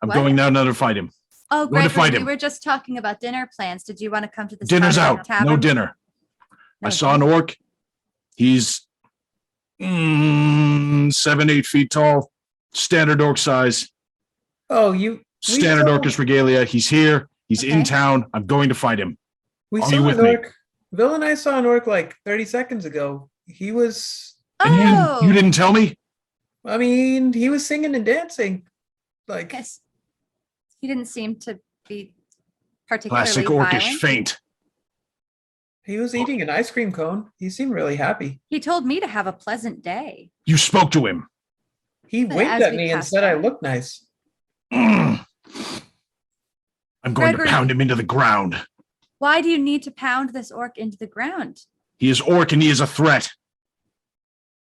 I'm What? going down now to fight him. Oh, Going to Gregory, fight we him. were just talking about dinner plans. Did you want to come to the Dinner's Spotted Elk out. Tavern? No dinner. I saw an orc. He's 7-8 feet tall. Standard orc size. Oh, we Standard saw- orcish regalia. He's here. He's in Okay. town. I'm going to fight him. We Are saw you with an me? orc. Bill and I saw an orc like 30 seconds ago. He was, Oh, You didn't tell me? I mean, he was singing and dancing. Like, yes. He didn't seem to be particularly Classic orcish violent. feint. he was eating an ice cream cone. He seemed really happy. He told me to have a pleasant day. You spoke to him. He But winked as at we me and passed said I by- looked nice. I'm going Gregory- to pound him into the ground. Why do you need to pound this orc into the ground? He is orc and he is a threat.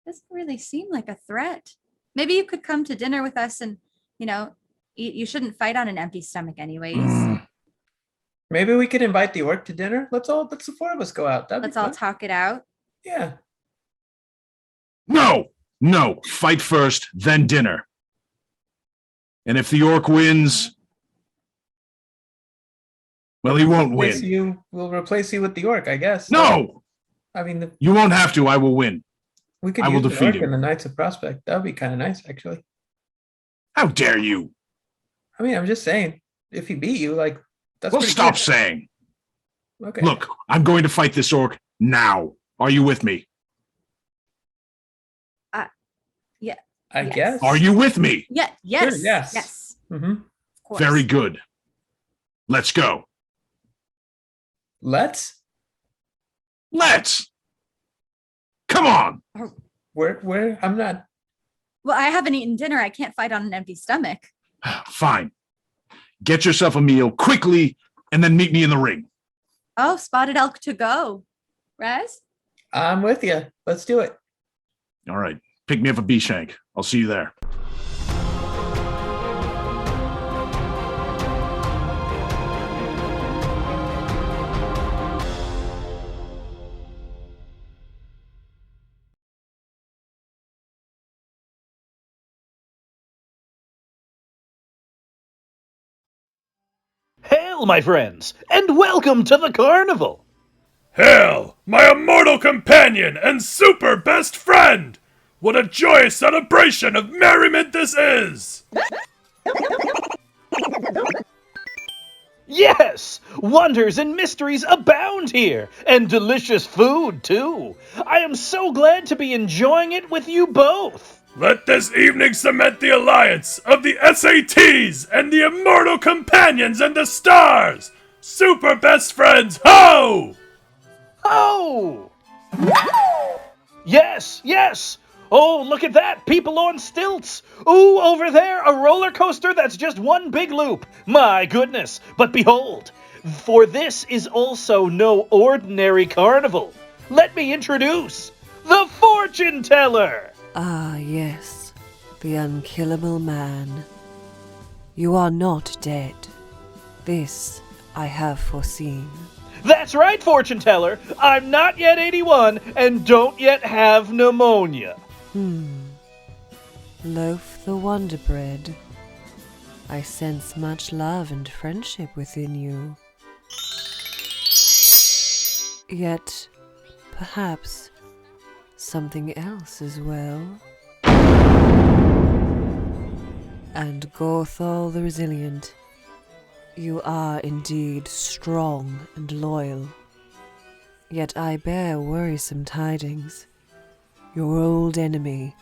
Doesn't really seem like a threat. Maybe you could come to dinner with us and, eat. You shouldn't fight on an empty stomach anyways. Maybe we could invite the orc to dinner. Let's the four of us go out. That'd Let's be all fun. talk it out. Yeah. No. Fight first, then dinner. And if the orc wins, well, he won't win. We'll replace you with the orc, I guess. No, I mean, you won't have to. I will win. we could I will use the defeat orc him. in the Knights of Prospect. That would be kind of nice, actually. How dare you? I mean, I'm just saying, if he beat you, like, that's Well, pretty stop good. saying. Okay. Look, I'm going to fight this orc now. Are you with me? Yeah. I Yes. guess. Are you with me? Yeah. Yes. Sure, yes. Yes. Mm-hmm. Of course. Very good. Let's go. Let's. Come on. Where? I'm not. Well, I haven't eaten dinner. I can't fight on an empty stomach. Fine. Get yourself a meal quickly and then meet me in the ring. Oh, Spotted Elk to go. Raz? I'm with you. Let's do it. All right. Pick me up a bee shank. I'll see you there. Hail, my friends, and welcome to the carnival. Hail, my immortal companion and super best friend! What a joyous celebration of merriment this is! Yes, wonders and mysteries abound here, and delicious food, too. I am so glad to be enjoying it with you both. Let this evening cement the alliance of the SATs and the immortal companions and the stars! Super best friends, ho! Oh! Yes, yes! Oh, look at that! People on stilts! Ooh, over there, a roller coaster that's just one big loop! My goodness! But behold, for this is also no ordinary carnival. Let me introduce the Fortune Teller! Ah, yes, the unkillable man. You are not dead. This I have foreseen. That's right, Fortune Teller! I'm not yet 81 and don't yet have pneumonia. Loaf the Wonder Bread. I sense much love and friendship within you. Yet, perhaps, something else as well. And Gothal the Resilient, you are indeed strong and loyal. Yet I bear worrisome tidings. Your old enemy,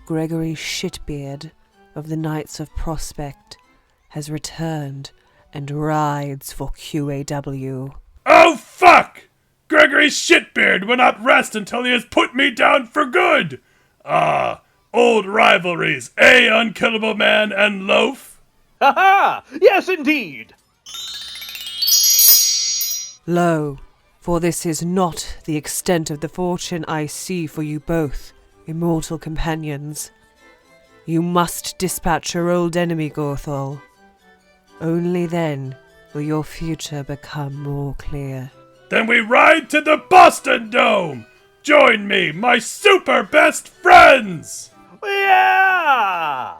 Gregory Shitbeard of the Knights of Prospect, has returned and rides for QAW. Oh fuck! Gregory Shitbeard will not rest until he has put me down for good! Ah, old rivalries, unkillable man and loaf? Ha ha! Yes, indeed! Lo, for this is not the extent of the fortune I see for you both, immortal companions. You must dispatch your old enemy, Gorthal. Only then will your future become more clear. Then we ride to the Boston Dome! Join me, my super best friends! Yeah!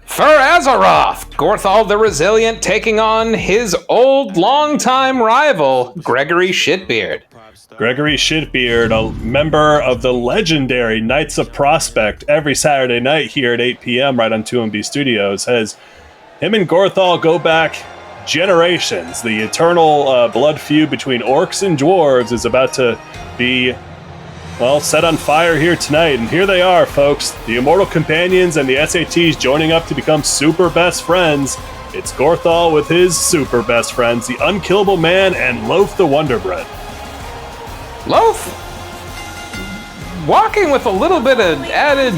For Azeroth, Gorthal the Resilient taking on his old longtime rival, Gregory Shitbeard. Gregory Shitbeard, a member of the legendary Knights of Prospect, every Saturday night here at 8 p.m. right on 2MB Studios, has him and Gorthal go back generations. The eternal blood feud between orcs and dwarves is about to be, well, set on fire here tonight. And here they are, folks. The Immortal Companions and the SATs joining up to become super best friends. It's Gorthal with his super best friends, the Unkillable Man and Loaf the Wonder Bread. Loaf, walking with a little bit of added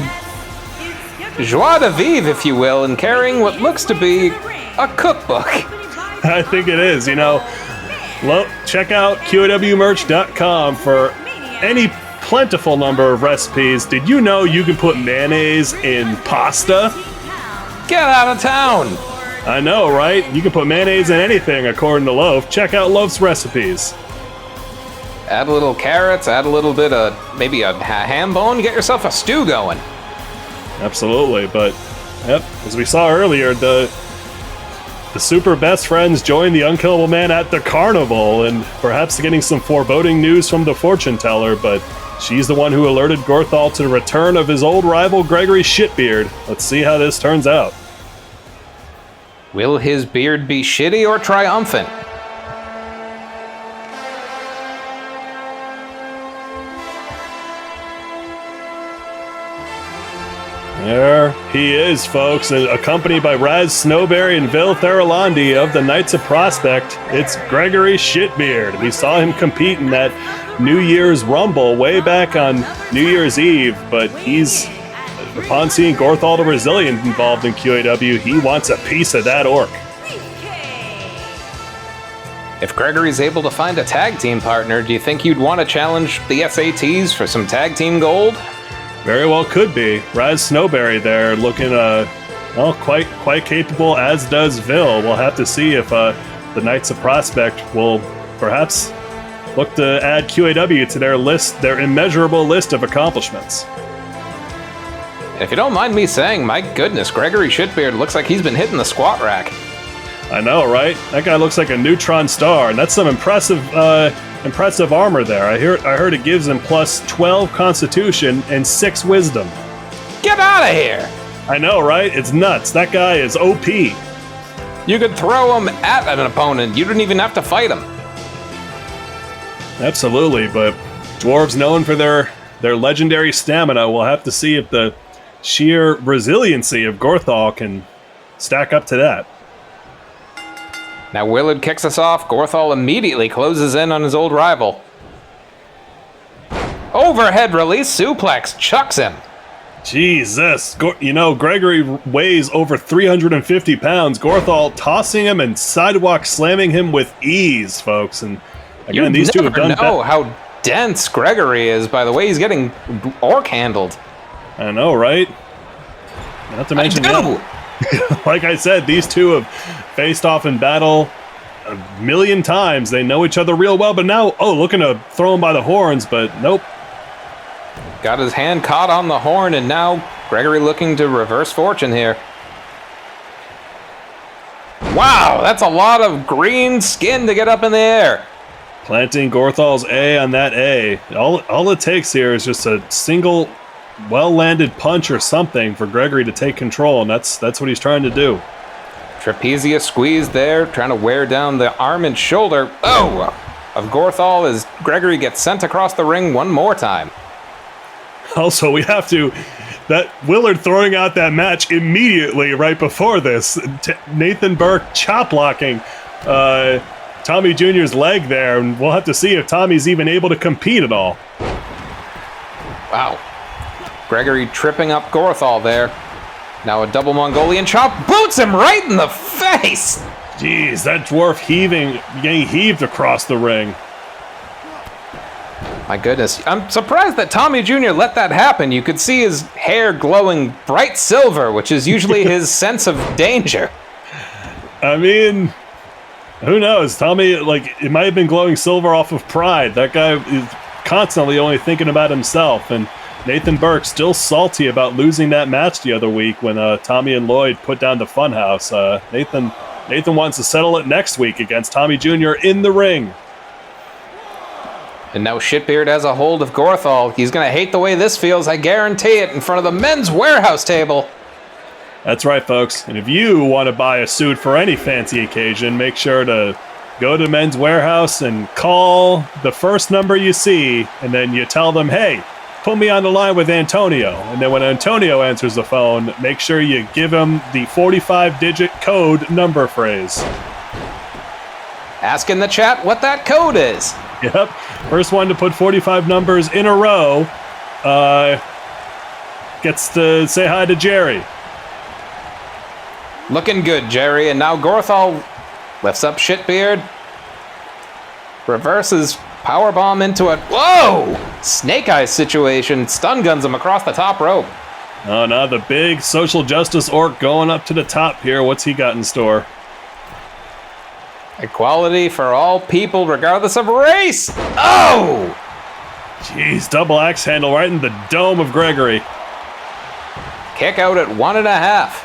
joie de vivre, if you will, and carrying what looks to be a cookbook. I think it is, you know. Check out QAWmerch.com for any plentiful number of recipes. Did you know you can put mayonnaise in pasta? Get out of town! I know, right? You can put mayonnaise in anything, according to Loaf. Check out Loaf's recipes. Add a little carrots, add a little bit of maybe a ham bone, get yourself a stew going. Absolutely, but yep, as we saw earlier, the super best friends join the Unkillable Man at the carnival, and perhaps getting some foreboding news from the fortune teller, but she's the one who alerted Gorthal to the return of his old rival Gregory Shitbeard. Let's see how this turns out. Will his beard be shitty or triumphant? There he is, folks, accompanied by Raz Snowberry and Vil Theralandi of the Knights of Prospect. It's Gregory Shitbeard. We saw him compete in that New Year's Rumble way back on New Year's Eve, but upon seeing Gorthal the Resilient involved in QAW, he wants a piece of that orc. If Gregory's able to find a tag team partner, do you think you'd want to challenge the SATs for some tag team gold? Very well could be. Raz Snowberry there looking, quite capable, as does Vil. We'll have to see if the Knights of Prospect will perhaps look to add QAW to their immeasurable list of accomplishments. If you don't mind me saying, my goodness, Gregory Shitbeard looks like he's been hitting the squat rack. I know, right? That guy looks like a neutron star, and that's some impressive armor there. I heard it gives him plus 12 Constitution and 6 Wisdom. Get out of here! I know, right? It's nuts. That guy is OP. You could throw him at an opponent. You didn't even have to fight him. Absolutely, but dwarves known for their legendary stamina. We'll have to see if the sheer resiliency of Gorthal can stack up to that. Now Willard kicks us off. Gorthal immediately closes in on his old rival. Overhead release suplex, chucks him. Jesus. Gregory weighs over 350 pounds. Gorthal tossing him and sidewalk slamming him with ease, folks. And again, these two have done that. You never know how dense Gregory is by the way he's getting orc handled. I know, right? Not to mention like I said, these two have faced off in battle a million times. They know each other real well, but now, looking to throw him by the horns, but nope. Got his hand caught on the horn, and now Gregory looking to reverse fortune here. Wow, that's a lot of green skin to get up in the air. Planting Gorthal's A on that A. All it takes here is just a single well-landed punch or something for Gregory to take control, and that's what he's trying to do. Trapezius squeeze there, trying to wear down the arm and shoulder of Gorthal as Gregory gets sent across the ring one more time. Also, we have to... That Willard throwing out that match immediately right before this. Nathan Burke chop blocking Tommy Jr.'s leg there, and we'll have to see if Tommy's even able to compete at all. Wow. Gregory tripping up Gorthal there. Now a double Mongolian chop boots him right in the face. Jeez, that dwarf getting heaved across the ring. My goodness. I'm surprised that Tommy Jr. let that happen. You could see his hair glowing bright silver, which is usually his sense of danger. I mean, who knows? Tommy, it might have been glowing silver off of pride. That guy is constantly only thinking about himself. And Nathan Burke still salty about losing that match the other week when Tommy and Lloyd put down the Funhouse. Nathan wants to settle it next week against Tommy Jr. in the ring. And now Shitbeard has a hold of Gorthal. He's going to hate the way this feels, I guarantee it, in front of the men's warehouse table. That's right, folks. And if you want to buy a suit for any fancy occasion, make sure to go to Men's Warehouse and call the first number you see, and then you tell them, hey, put me on the line with Antonio. And then when Antonio answers the phone, make sure you give him the 45-digit code number phrase. Ask in the chat what that code is. Yep. First one to put 45 numbers in a row gets to say hi to Jerry. Looking good, Jerry. And now Gorthal lifts up Shitbeard. Reverses powerbomb into a... Whoa! Snake Eyes situation. Stun guns him across the top rope. Oh, no, the big social justice orc going up to the top here. What's he got in store? Equality for all people, regardless of race. Oh! Jeez, double axe handle right in the dome of Gregory. Kick out at 1.5.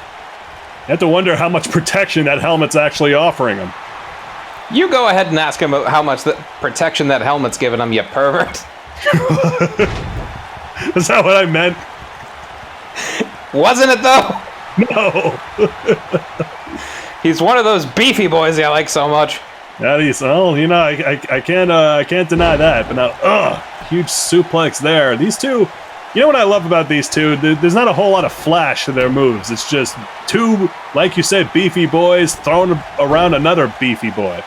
You have to wonder how much protection that helmet's actually offering him. You go ahead and ask him how much protection that helmet's giving him, you pervert. Is that what I meant? Wasn't it, though? No. He's one of those beefy boys I like so much. That is, I can't deny that. But now, huge suplex there. These two, you know what I love about these two? There's not a whole lot of flash to their moves. It's just two, like you said, beefy boys throwing around another beefy boy.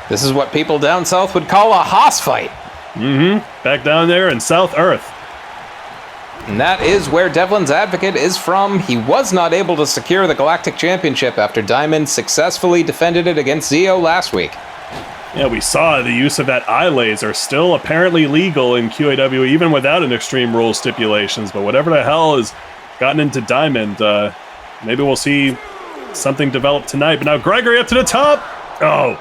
This is what people down south would call a hoss fight. Mm-hmm. Back down there in South Earth. And that is where Devlin's Advocate is from. He was not able to secure the Galactic Championship after Diamond successfully defended it against Zio last week. Yeah, we saw the use of that eye laser still apparently legal in QAW, even without an Extreme Rules stipulations. But whatever the hell has gotten into Diamond, maybe we'll see something develop tonight. But now Gregory up to the top. Oh.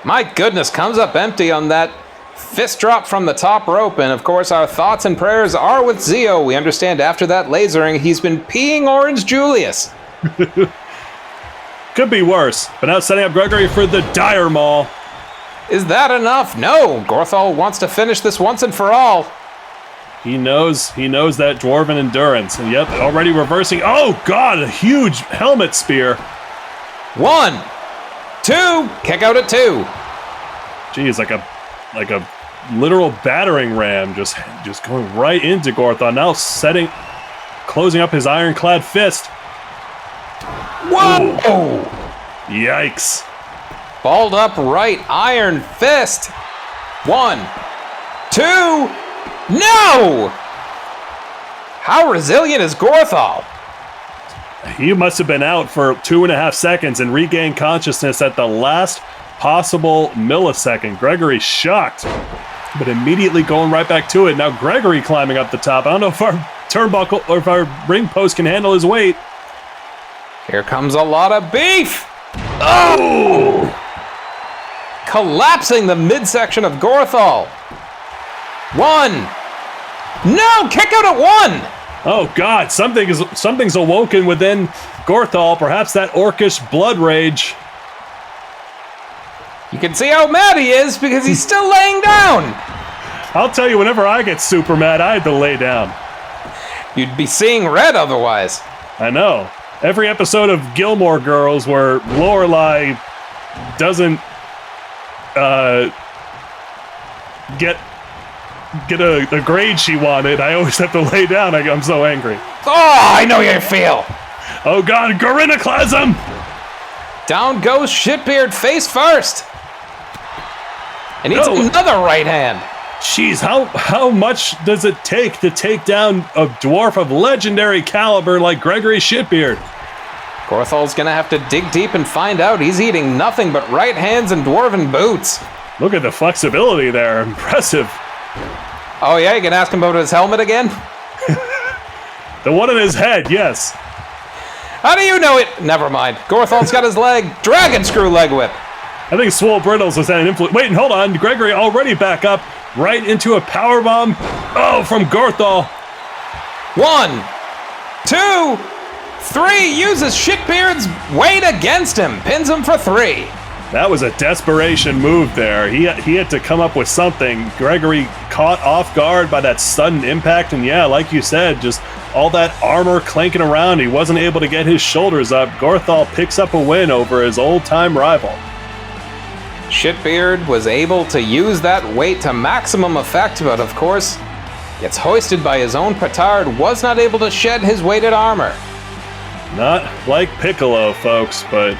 My goodness, comes up empty on that fist drop from the top rope. And of course, our thoughts and prayers are with Zio. We understand after that lasering, he's been peeing Orange Julius. Could be worse. But now setting up Gregory for the Dire Maul. Is that enough? No. Gorthal wants to finish this once and for all. He knows that Dwarven endurance. And yep, already reversing. Oh, God, a huge helmet spear. 1, 2, kick out at 2. Geez, like a literal battering ram just going right into Gorthal. Now closing up his ironclad fist. Whoa! Ooh. Yikes. Balled up right, iron fist. 1, 2, no! How resilient is Gorthal? He must have been out for 2.5 seconds and regained consciousness at the last possible millisecond. Gregory shocked, but immediately going right back to it. Now Gregory climbing up the top. I don't know if our turnbuckle or if our ring post can handle his weight. Here comes a lot of beef. Oh! Collapsing the midsection of Gorthal. 1. No, kick out at 1. Oh God, something's awoken within Gorthal. Perhaps that orcish blood rage. You can see how mad he is because he's still laying down. I'll tell you, whenever I get super mad, I had to lay down. You'd be seeing red otherwise. I know. Every episode of Gilmore Girls where Lorelai doesn't get a grade she wanted, I always have to lay down. I'm so angry. Oh, I know how you feel. Oh God, Gorinaclasm! Down goes Shitbeard face first. And he's another right hand. Jeez, how much does it take to take down a dwarf of legendary caliber like Gregory Shitbeard? Gorthal's gonna have to dig deep and find out. He's eating nothing but right hands and dwarven boots. Look at the flexibility there. Impressive. Oh yeah, you can ask him about his helmet again? The one in his head, yes. How do you know it? Never mind. Gorthal's got his leg. Dragon screw leg whip. I think Swole Brittles was an influence. Wait, hold on. Gregory already back up right into a powerbomb. Oh, from Gorthal. 1, 2, 3. Uses Shitbeard's weight against him. Pins him for 3. That was a desperation move there. He had to come up with something. Gregory caught off guard by that sudden impact, and yeah, like you said, just all that armor clanking around. He wasn't able to get his shoulders up. Gorthal picks up a win over his old-time rival. Shitbeard was able to use that weight to maximum effect, but of course, gets hoisted by his own petard, was not able to shed his weighted armor. Not like Piccolo, folks, but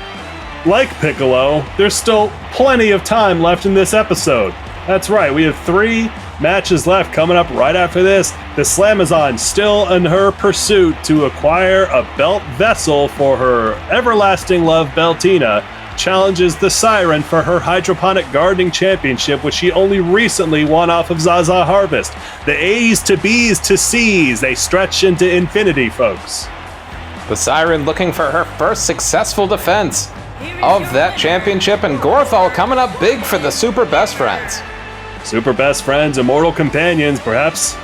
like Piccolo, there's still plenty of time left in this episode. That's right, we have 3 matches left coming up right after this. The Slamazon still in her pursuit to acquire a belt vessel for her everlasting love Beltina, challenges the Siren for her hydroponic gardening championship, which she only recently won off of Zaza Harvest. The A's to B's to C's, they stretch into infinity, folks. The Siren looking for her first successful defense of that championship, and Gorthal coming up big for the Super Best Friends. Super Best Friends, immortal companions, perhaps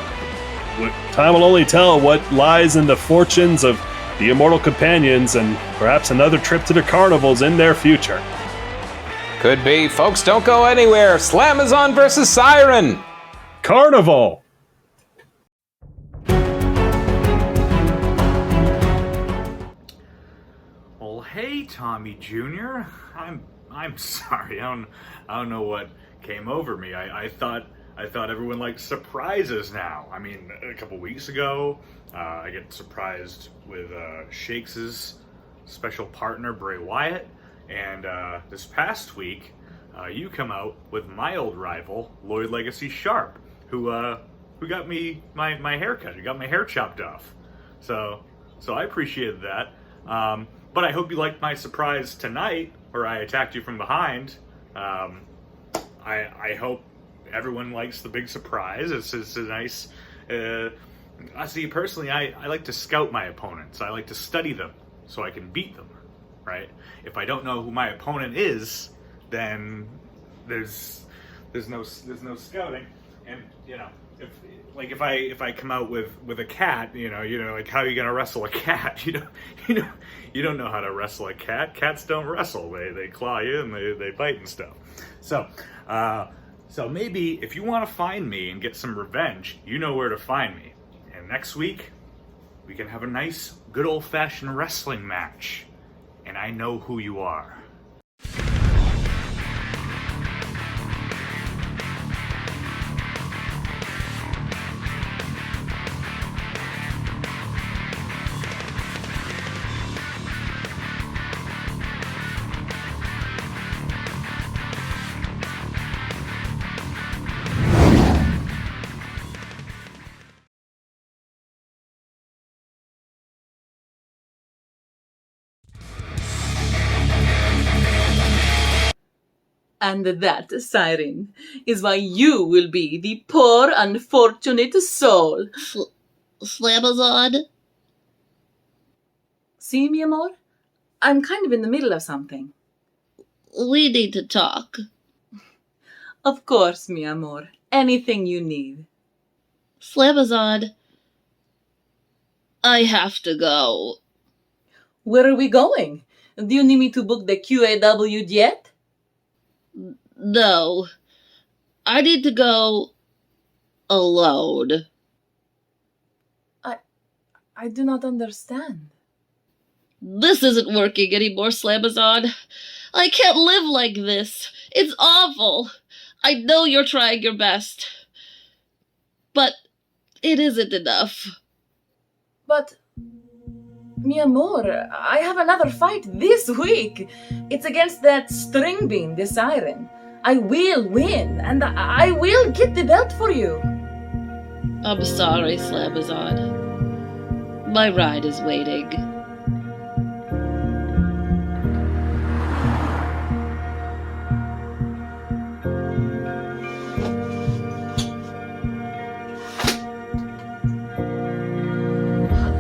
time will only tell what lies in the fortunes of the immortal companions, and perhaps another trip to the carnivals in their future. Could be. Folks, don't go anywhere. Slamazon versus Siren. Carnival. Well, hey, Tommy Jr. I'm sorry. I don't know what came over me. I thought everyone liked surprises now. I mean, a couple weeks ago, I get surprised with Shakes' special partner, Bray Wyatt, and this past week, you come out with my old rival, Lloyd Legacy Sharp, who got me my haircut. He got my hair chopped off. So I appreciated that. But I hope you liked my surprise tonight, where I attacked you from behind. I hope everyone likes the big surprise. It's a nice. I see. Personally, I like to scout my opponents. I like to study them so I can beat them. Right? If I don't know who my opponent is, then there's no scouting. And if I come out with a cat, like, how are you gonna wrestle a cat? You don't know how to wrestle a cat. Cats don't wrestle. They claw you and they bite and stuff. So maybe if you want to find me and get some revenge, you know where to find me. And next week, we can have a nice, good old-fashioned wrestling match. And I know who you are. And that, Siren, is why you will be the poor, unfortunate soul. Slamazon? See, mi amor? I'm kind of in the middle of something. We need to talk. Of course, mi amor. Anything you need. Slamazon, I have to go. Where are we going? Do you need me to book the QAW yet? No. I need to go alone. I do not understand. This isn't working anymore, Slamazon. I can't live like this. It's awful. I know you're trying your best. But it isn't enough. But Mi amor, I have another fight this week. It's against that string bean, the siren. I will win, and I will get the belt for you. I'm sorry, Slabazon. My ride is waiting.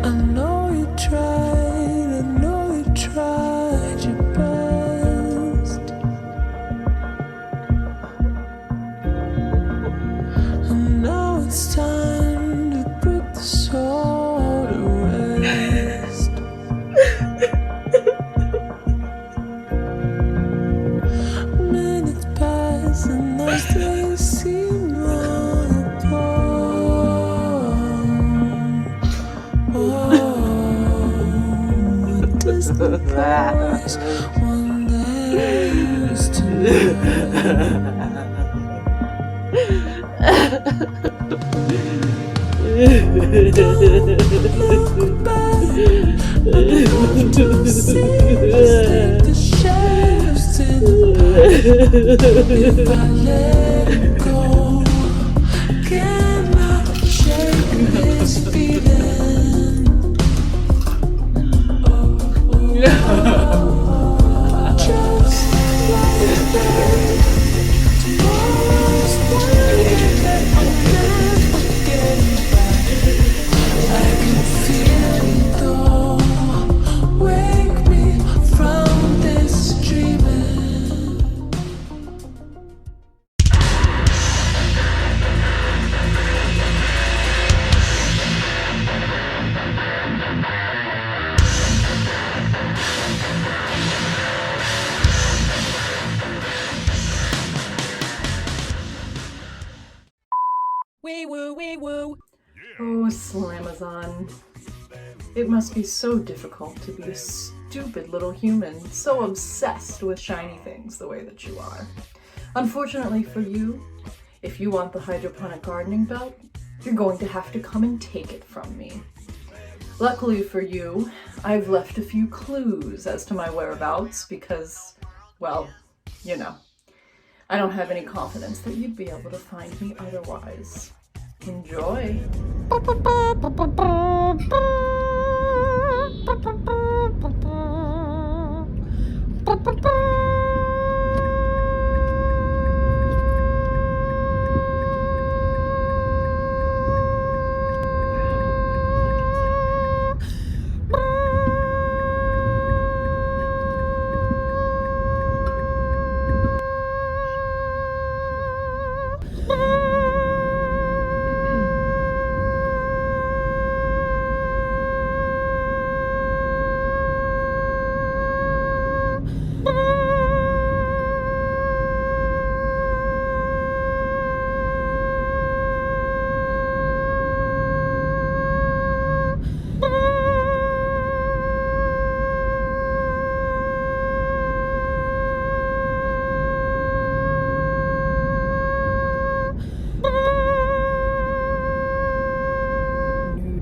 I know you tried your best. And now it's time to put the soul to rest. Minutes pass and those days seem long ago. Distant voice one day used to look back and to see the shadows in if I let it go, cannot shake this feeling. Just like that, tomorrow's waiting that I'll never get back. I can feel it though, wake me from this dreaming. Wee woo, wee woo. Oh, Slamazon. It must be so difficult to be a stupid little human, so obsessed with shiny things the way that you are. Unfortunately for you, if you want the hydroponic gardening belt, you're going to have to come and take it from me. Luckily for you, I've left a few clues as to my whereabouts because, well, you know, I don't have any confidence that you'd be able to find me otherwise. Enjoy.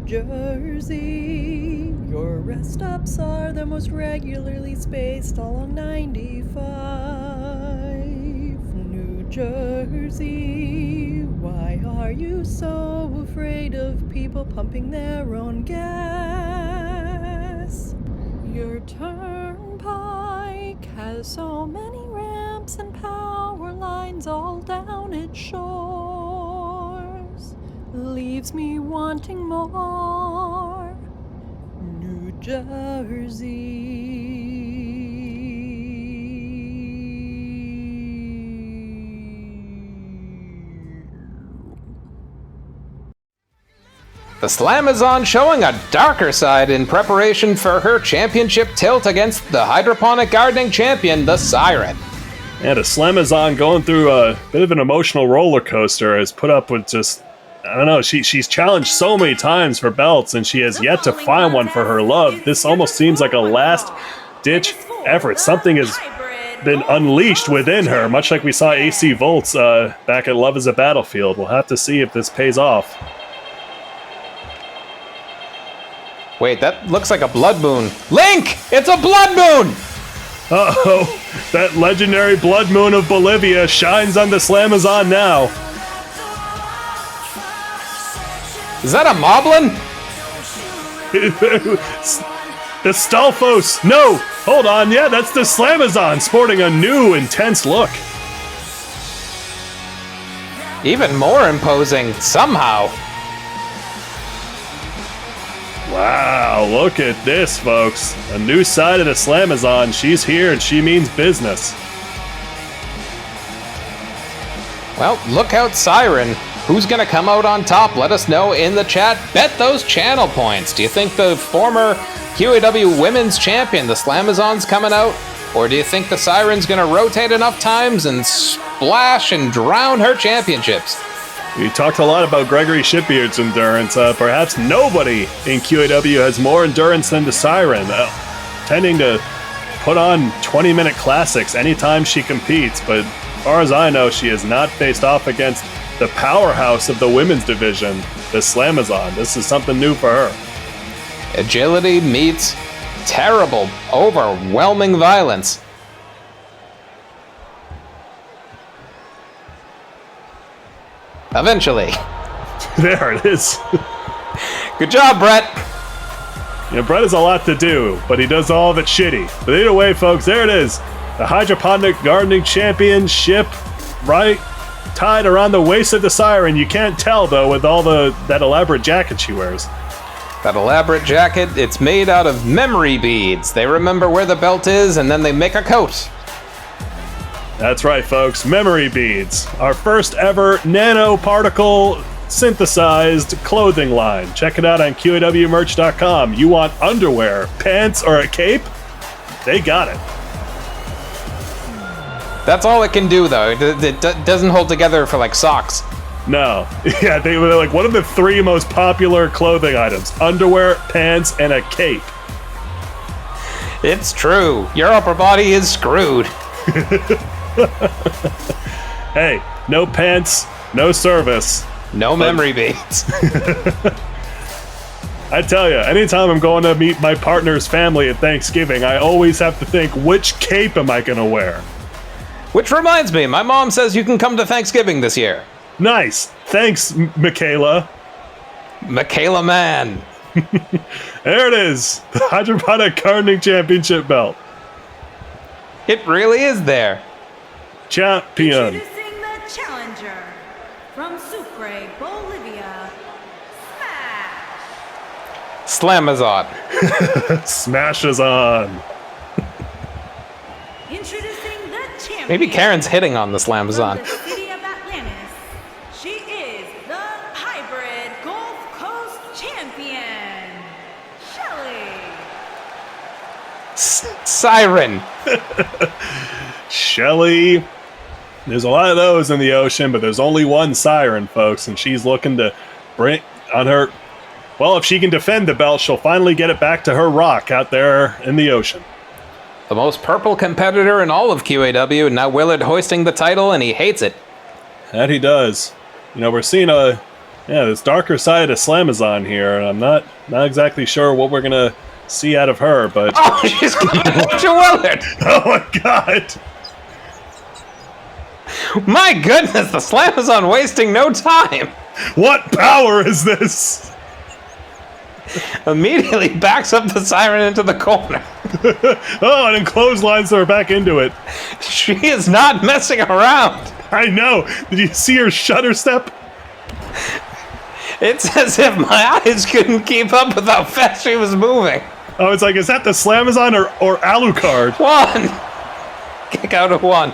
Jersey, your rest stops are the most regularly spaced along 95. New Jersey, why are you so afraid of people pumping their own gas? Your turnpike has so many ramps and power lines all down its shores. Leaves me wanting more. New Jersey. The Slamazon showing a darker side in preparation for her championship tilt against the hydroponic gardening champion, the Siren. And a Slamazon going through a bit of an emotional roller coaster has put up with just, I don't know, she's challenged so many times for belts and she has yet to find one for her love. This almost seems like a last-ditch effort. Something has been unleashed within her, much like we saw AC Volts back at Love is a Battlefield. We'll have to see if this pays off. Wait, that looks like a blood moon. Link! It's a blood moon! Uh-oh. That legendary blood moon of Bolivia shines on the Slamazon now. Is that a Moblin? The Stalfos. No, hold on. Yeah, that's the Slamazon sporting a new intense look. Even more imposing, somehow. Wow, look at this, folks. A new side of the Slamazon. She's here and she means business. Well, look out, Siren. Who's going to come out on top? Let us know in the chat. Bet those channel points. Do you think the former QAW Women's Champion, the Slamazon's coming out? Or do you think the Siren's going to rotate enough times and splash and drown her championships? We talked a lot about Gregory Shipbeard's endurance. Perhaps nobody in QAW has more endurance than the Siren, tending to put on 20-minute classics anytime she competes. But as far as I know, she has not faced off against the powerhouse of the women's division, the Slamazon. This is something new for her. Agility meets terrible, overwhelming violence. Eventually. There it is. Good job, Brett. Yeah, Brett has a lot to do, but he does all of it shitty. But either way, folks, there it is. The Hydroponic Gardening Championship, right? Tied around the waist of the Siren. You can't tell, though, with all that elaborate jacket she wears. That elaborate jacket, it's made out of memory beads. They remember where the belt is, and then they make a coat. That's right, folks. Memory beads. Our first ever nanoparticle synthesized clothing line. Check it out on QAWmerch.com. You want underwear, pants, or a cape? They got it. That's all it can do, though. It doesn't hold together for, like, socks. No. Yeah, they were like, what are the three most popular clothing items? Underwear, pants, and a cape. It's true. Your upper body is screwed. Hey, no pants, no service. No memory beads. I tell you, anytime I'm going to meet my partner's family at Thanksgiving, I always have to think, which cape am I going to wear? Which reminds me, my mom says you can come to Thanksgiving this year. Nice. Thanks, Michaela. Michaela Mann. There it is. The Hydroponic Gardening Championship belt. It really is there. Champion. Introducing the challenger from Sucre, Bolivia, Slamazon. Smashes on. Introducing the champion. Maybe Karen's hitting on the Slamazon. From the city of Atlantis, she is the hybrid Gulf Coast champion, Shelly. Siren. Shelly. There's a lot of those in the ocean, but there's only one Siren, folks, and she's looking to bring on her. Well, if she can defend the belt, she'll finally get it back to her rock out there in the ocean. The most purple competitor in all of QAW, and now Willard hoisting the title, and he hates it. That he does. You know, we're seeing this darker side of Slamazon here, and I'm not exactly sure what we're gonna see out of her, but oh, she's gonna punch a Willard. Oh my god! My goodness, the Slamazon wasting no time. What power is this? Immediately backs up the Siren into the corner. Oh, and then clotheslines her back into it. She is not messing around. I know. Did you see her shutter step? It's as if my eyes couldn't keep up with how fast she was moving. Oh, it's like, is that the Slamazon or Alucard? One. Kick out of one.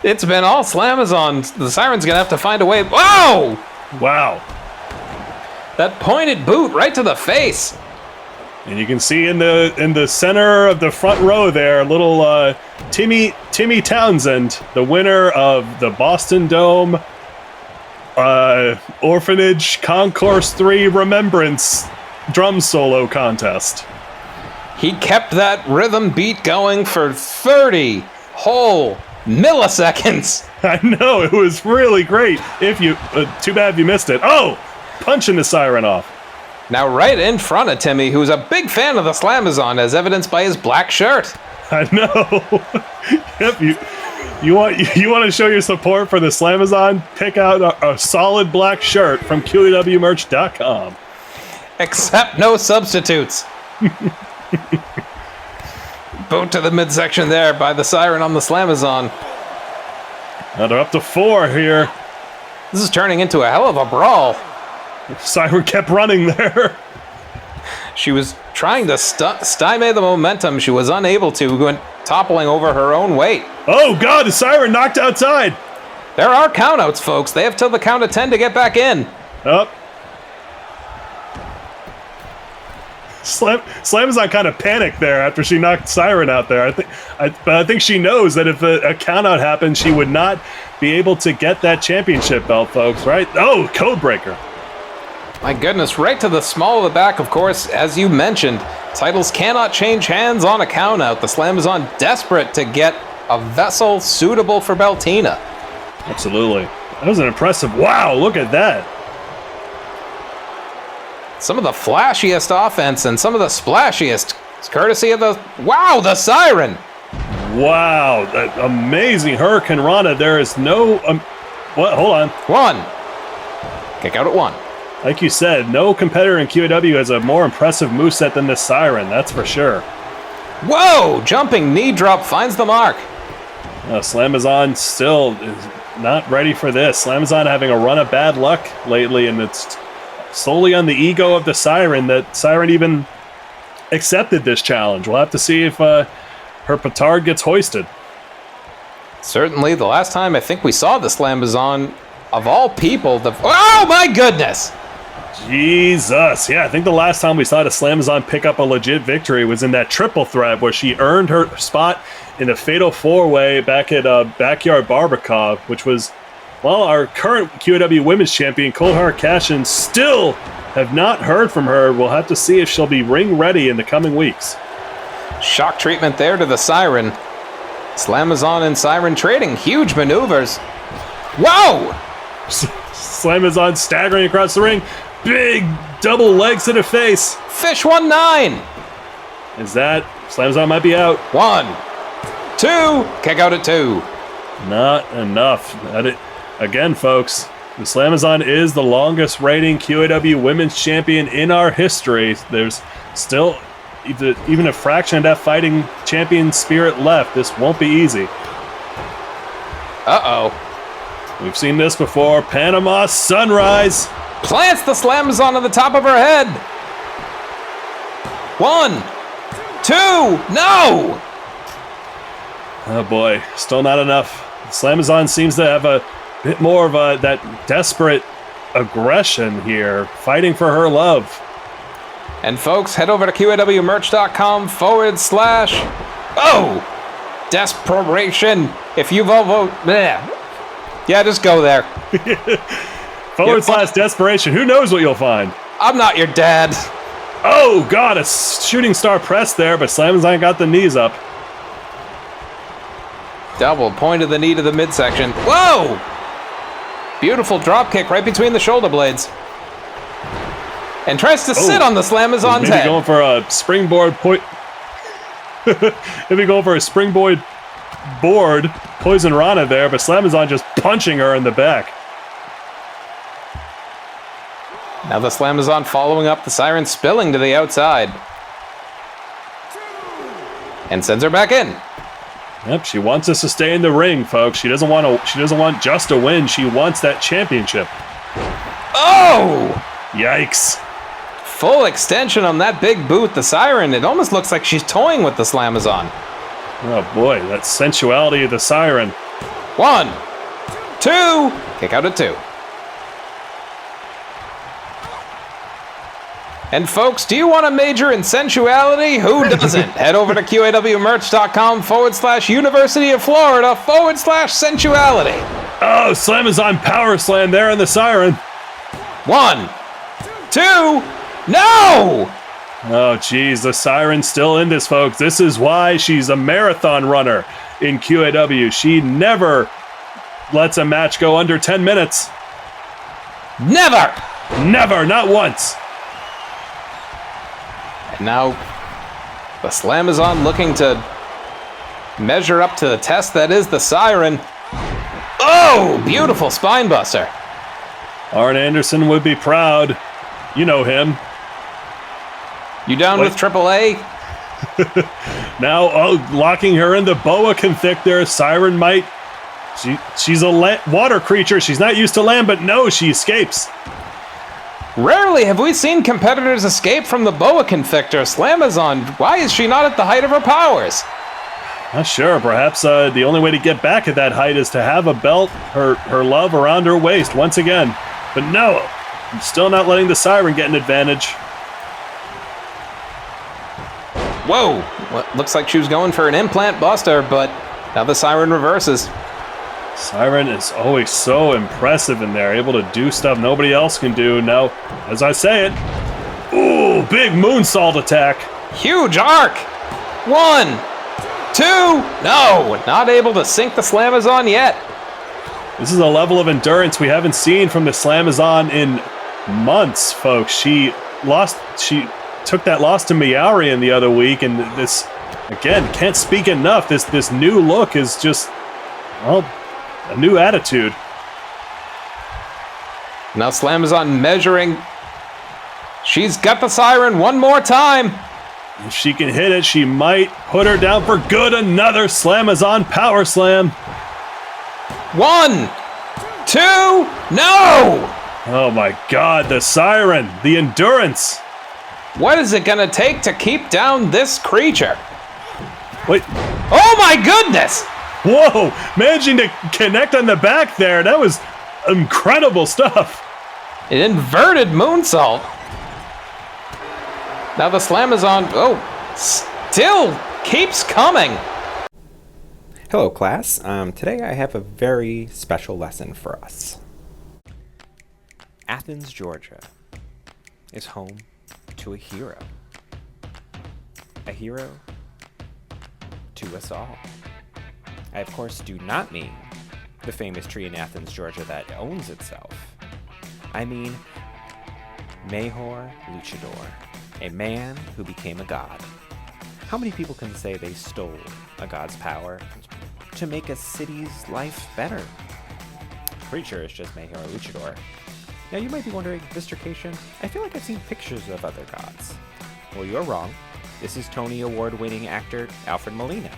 It's been all Slamazon. The Siren's gonna have to find a way. Whoa! Wow. That pointed boot right to the face. And you can see in the center of the front row there, little Timmy Townsend, the winner of the Boston Dome Orphanage Concourse 3 Remembrance drum solo contest. He kept that rhythm beat going for 30 whole milliseconds. I know, it was really great. If you too bad you missed it. Oh, punching the Siren off. Now right in front of Timmy, who's a big fan of the Slamazon, as evidenced by his black shirt. I know. Yep, you want to show your support for the Slamazon? Pick out a solid black shirt from QAWmerch.com. Except no substitutes. Boot to the midsection there by the Siren on the Slamazon. Now they're up to 4 here. This is turning into a hell of a brawl. Siren kept running there. She was trying to stymie the momentum. She was unable to, went toppling over her own weight. Oh God, the Siren knocked outside. There are countouts, folks. They have till the count of 10 to get back in. Up. Slamazon kind of panicked there after she knocked Siren out there. But I think she knows that if a countout happens, she would not be able to get that championship belt, folks, right? Oh, Codebreaker. My goodness, right to the small of the back, of course, as you mentioned. Titles cannot change hands on a countout. The Slamazon desperate to get a vessel suitable for Beltina. Absolutely. That was an impressive... Wow, look at that. Some of the flashiest offense and some of the splashiest. It's courtesy of the... Wow, the Siren! Wow, that amazing Hurricane Rana. There is no... what? Hold on. 1. Kick out at 1. Like you said, no competitor in QAW has a more impressive moveset than this Siren, that's for sure. Whoa! Jumping knee drop finds the mark. Slamazon still is not ready for this. Slamazon having a run of bad luck lately, and it's solely on the ego of the Siren that Siren even accepted this challenge. We'll have to see if her petard gets hoisted. Certainly, the last time I think we saw the Slamazon, of all people, oh my goodness! Jesus. Yeah, I think the last time we saw the Slamazon pick up a legit victory was in that triple threat where she earned her spot in the Fatal 4-Way back at Backyard Barbacov, which was, well, our current QAW Women's Champion, Coldheart Cashin, still have not heard from her. We'll have to see if she'll be ring ready in the coming weeks. Shock treatment there to the Siren. Slamazon and Siren trading huge maneuvers. Whoa! Slamazon staggering across the ring. Big double legs to the face. Fish 1-9. Is that... Slamazon might be out. 1, 2. Kick out at 2. Not enough. Again, folks, the Slamazon is the longest reigning QAW Women's Champion in our history. There's still even a fraction of that fighting champion spirit left. This won't be easy. Uh-oh. We've seen this before. Panama Sunrise. Plants the Slamazon on the top of her head. 1, 2. No! Oh boy, still not enough. Slamazon seems to have a bit more of that desperate aggression here, fighting for her love. And folks, head over to QAWmerch.com / oh! Desperation. If you've all voted... Yeah, just go there. / desperation. Who knows what you'll find? I'm not your dad. Oh, God, a shooting star press there, but Slamazon got the knees up. Double point of the knee to the midsection. Whoa! Beautiful drop kick right between the shoulder blades. And tries to sit on the Slamazon's head. Maybe going for a springboard point. Maybe going for a springboard board. Poison Rana there, but Slamazon just punching her in the back. Now the Slamazon following up, the Siren spilling to the outside. And sends her back in. Yep, she wants us to stay in the ring, folks. She doesn't want just a win. She wants that championship. Oh! Yikes. Full extension on that big boot. The Siren, it almost looks like she's toying with the Slamazon. Oh boy, that sensuality of the Siren. 1, 2. Kick out at 2. And folks, do you want to major in sensuality? Who doesn't? Head over to QAWmerch.com / University of Florida / sensuality. Oh, Slamazon power slam there in the Siren. 1, 2. No! Oh, geez, the Siren's still in this, folks. This is why she's a marathon runner in QAW. She never lets a match go under 10 minutes. Never! Never, not once. And now the Slamazon looking to measure up to the test that is the Siren. Oh, beautiful spine buster. Arn Anderson would be proud. You know him. You down with AAA? Now, locking her in the boa constrictor. Siren might... She's a water creature. She's not used to land, but no, she escapes. Rarely have we seen competitors escape from the boa constrictor. Slamazon, why is she not at the height of her powers? Not sure. Perhaps the only way to get back at that height is to have a belt, her love around her waist once again. But no, I'm still not letting the Siren get an advantage. Whoa! Well, looks like she was going for an implant buster, but now the Siren reverses. Siren is always so impressive in there, able to do stuff nobody else can do. Now, as I say it, ooh, big moonsault attack. Huge arc! 1, 2, no! Not able to sink the Slamazon yet. This is a level of endurance we haven't seen from the Slamazon in months, folks. She took that loss to Meowrian the other week, and this, again, can't speak enough. This new look is just, well, a new attitude. Now Slamazon measuring. She's got the Siren one more time. If she can hit it, she might put her down for good. Another Slamazon power slam. 1, 2, no! Oh my god, the Siren, the endurance. What is it gonna take to keep down this creature? Wait. Oh my goodness! Whoa, managing to connect on the back there. That was incredible stuff. An inverted moonsault. Now the Slamazon, still keeps coming. Hello class, today I have a very special lesson for us. Athens, Georgia is home to a hero. A hero to us all. I of course do not mean the famous tree in Athens, Georgia that owns itself. I mean Mejor Luchador, a man who became a god. How many people can say they stole a god's power to make a city's life better? Pretty sure it's just Mejor Luchador. Now you might be wondering, Mr. Cation, I feel like I've seen pictures of other gods. Well, you're wrong. This is Tony Award-winning actor Alfred Molina.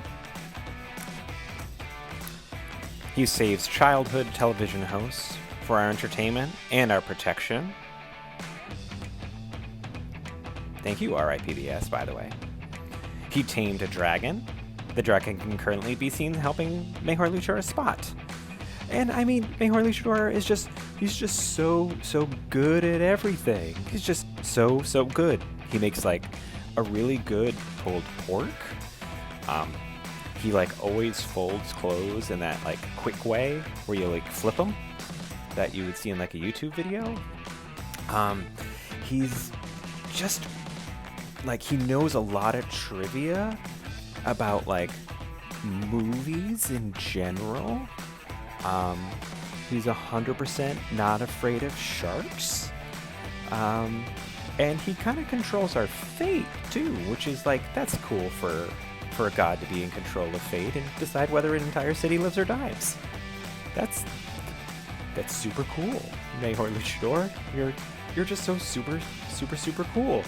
He saves childhood television hosts for our entertainment and our protection. Thank you, RIPBS, by the way. He tamed a dragon. The dragon can currently be seen helping Mejor Luchador spot. And I mean, Mejor Luchador is he's just so good at everything. He's just so good. He makes like a really good pulled pork. He like always folds clothes in that like quick way where you like flip them that you would see in like a YouTube video. He's just like, he knows a lot of trivia about like movies in general. He's 100% not afraid of sharks. And he kind of controls our fate too, which is like, that's cool for a god to be in control of fate and decide whether an entire city lives or dies. That's super cool. Mejor Luchador, you're just so super cool.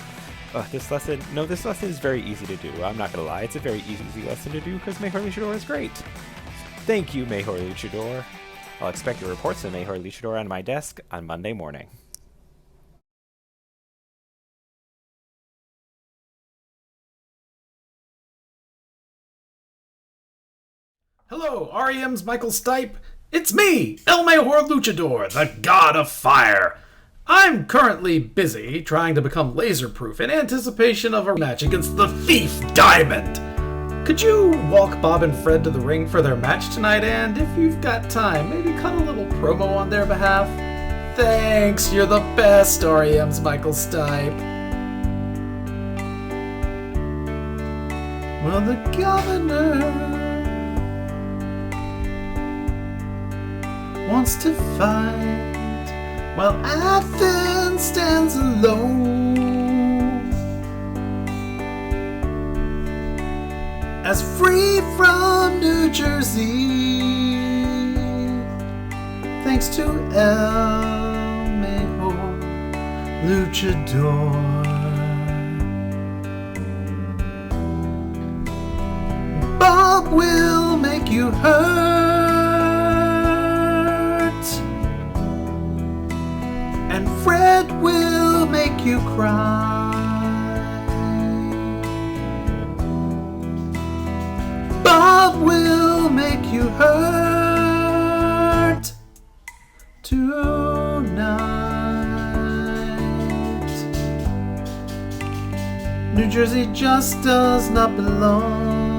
This lesson is very easy to do. I'm not gonna lie, it's a very easy lesson to do because Mejor Luchador is great. Thank you, Mejor Luchador. I'll expect your reports of Mejor Luchador on my desk on Monday morning. Hello, REM's Michael Stipe. It's me, El Mejor Luchador, the God of Fire. I'm currently busy trying to become laser-proof in anticipation of a match against the Thief Diamond. Could you walk Bob and Fred to the ring for their match tonight, and if you've got time, maybe cut a little promo on their behalf? Thanks, you're the best, REM's Michael Stipe. Well, the governor wants to fight while Athens stands alone, as free from New Jersey, thanks to El Mejor Luchador. Bob will make you hurt, and Fred will make you cry. Bob will make you hurt tonight. New Jersey just does not belong.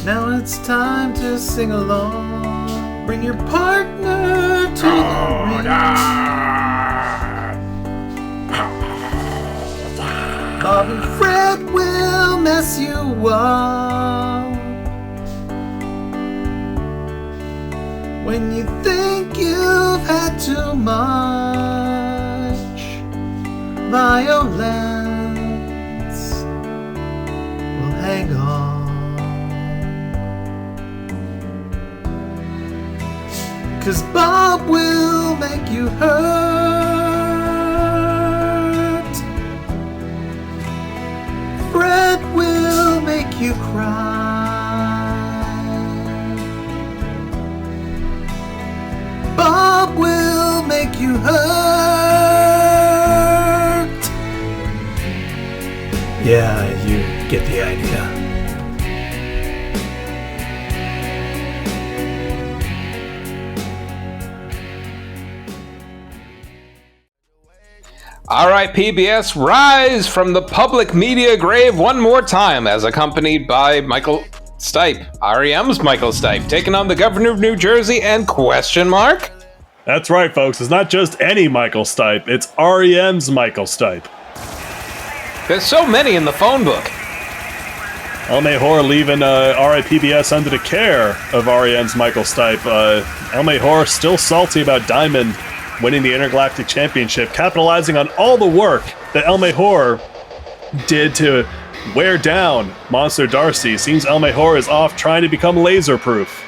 Now it's time to sing along. Bring your partner to the ring. Bob and Fred will mess you up when you think you've had too much. Violence will hang on. 'Cause Bob will make you hurt. Fred will make you cry. Bob will make you hurt. Yeah, you get the idea. All right, PBS, rise from the public media grave one more time, as accompanied by Michael Stipe, REM's Michael Stipe, taking on the governor of New Jersey and question mark? That's right, folks. It's not just any Michael Stipe. It's REM's Michael Stipe. There's so many in the phone book. El Mejor leaving RIPBS under the care of REM's Michael Stipe. El Mejor still salty about Diamond winning the Intergalactic Championship, capitalizing on all the work that El Mejor did to wear down Monster Darcy. Seems El Mejor is off trying to become laser-proof.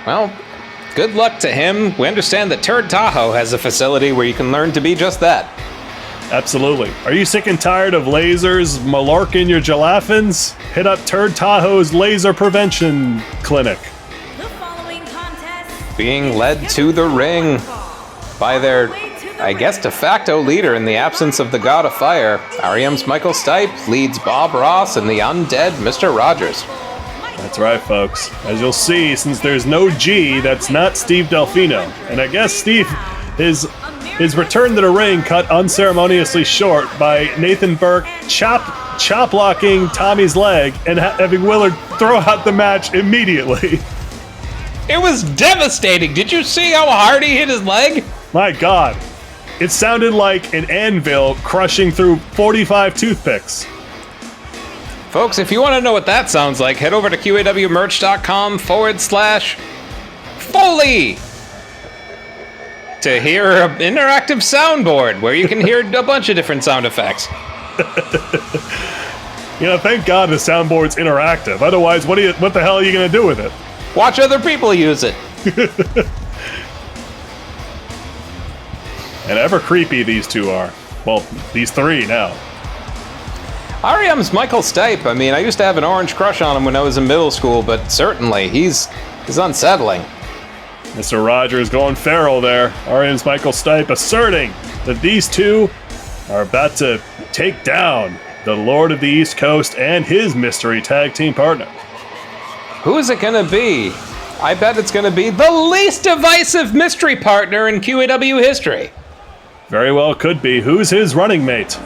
Well, good luck to him. We understand that Turd Tahoe has a facility where you can learn to be just that. Absolutely. Are you sick and tired of lasers malarking your jalaffins? Hit up Turd Tahoe's Laser Prevention Clinic. Being led to the ring by their, I guess, de facto leader in the absence of the God of Fire. REM's Michael Stipe leads Bob Ross and the undead Mr. Rogers. That's right, folks. As you'll see, since there's no G, that's not Steve Delfino. And I guess Steve, his return to the ring cut unceremoniously short by Nathan Burke chop blocking Tommy's leg and having Willard throw out the match immediately. It was devastating. Did you see how hard he hit his leg? My God. It sounded like an anvil crushing through 45 toothpicks. Folks, if you want to know what that sounds like, head over to QAWmerch.com/Foley to hear an interactive soundboard where you can hear a bunch of different sound effects. Thank God the soundboard's interactive. Otherwise, what the hell are you going to do with it? Watch other people use it. And ever creepy these two are. Well, these three now. REM's Michael Stipe. I mean, I used to have an orange crush on him when I was in middle school, but certainly he's unsettling. Mr. Rogers going feral there. REM's Michael Stipe asserting that these two are about to take down the Lord of the East Coast and his mystery tag team partner. Who is it going to be? I bet it's going to be the least divisive mystery partner in QAW history. Very well could be. Who's his running mate?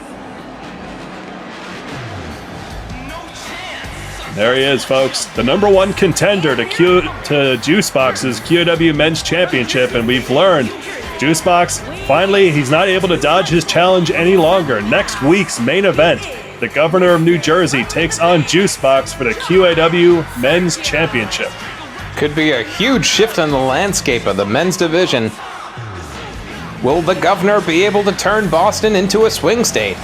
There he is, folks. The #1 contender to Juicebox's QAW Men's Championship, and we've learned Juicebox, finally, he's not able to dodge his challenge any longer. Next week's main event, the governor of New Jersey takes on Juicebox for the QAW Men's Championship. Could be a huge shift in the landscape of the men's division. Will the governor be able to turn Boston into a swing state?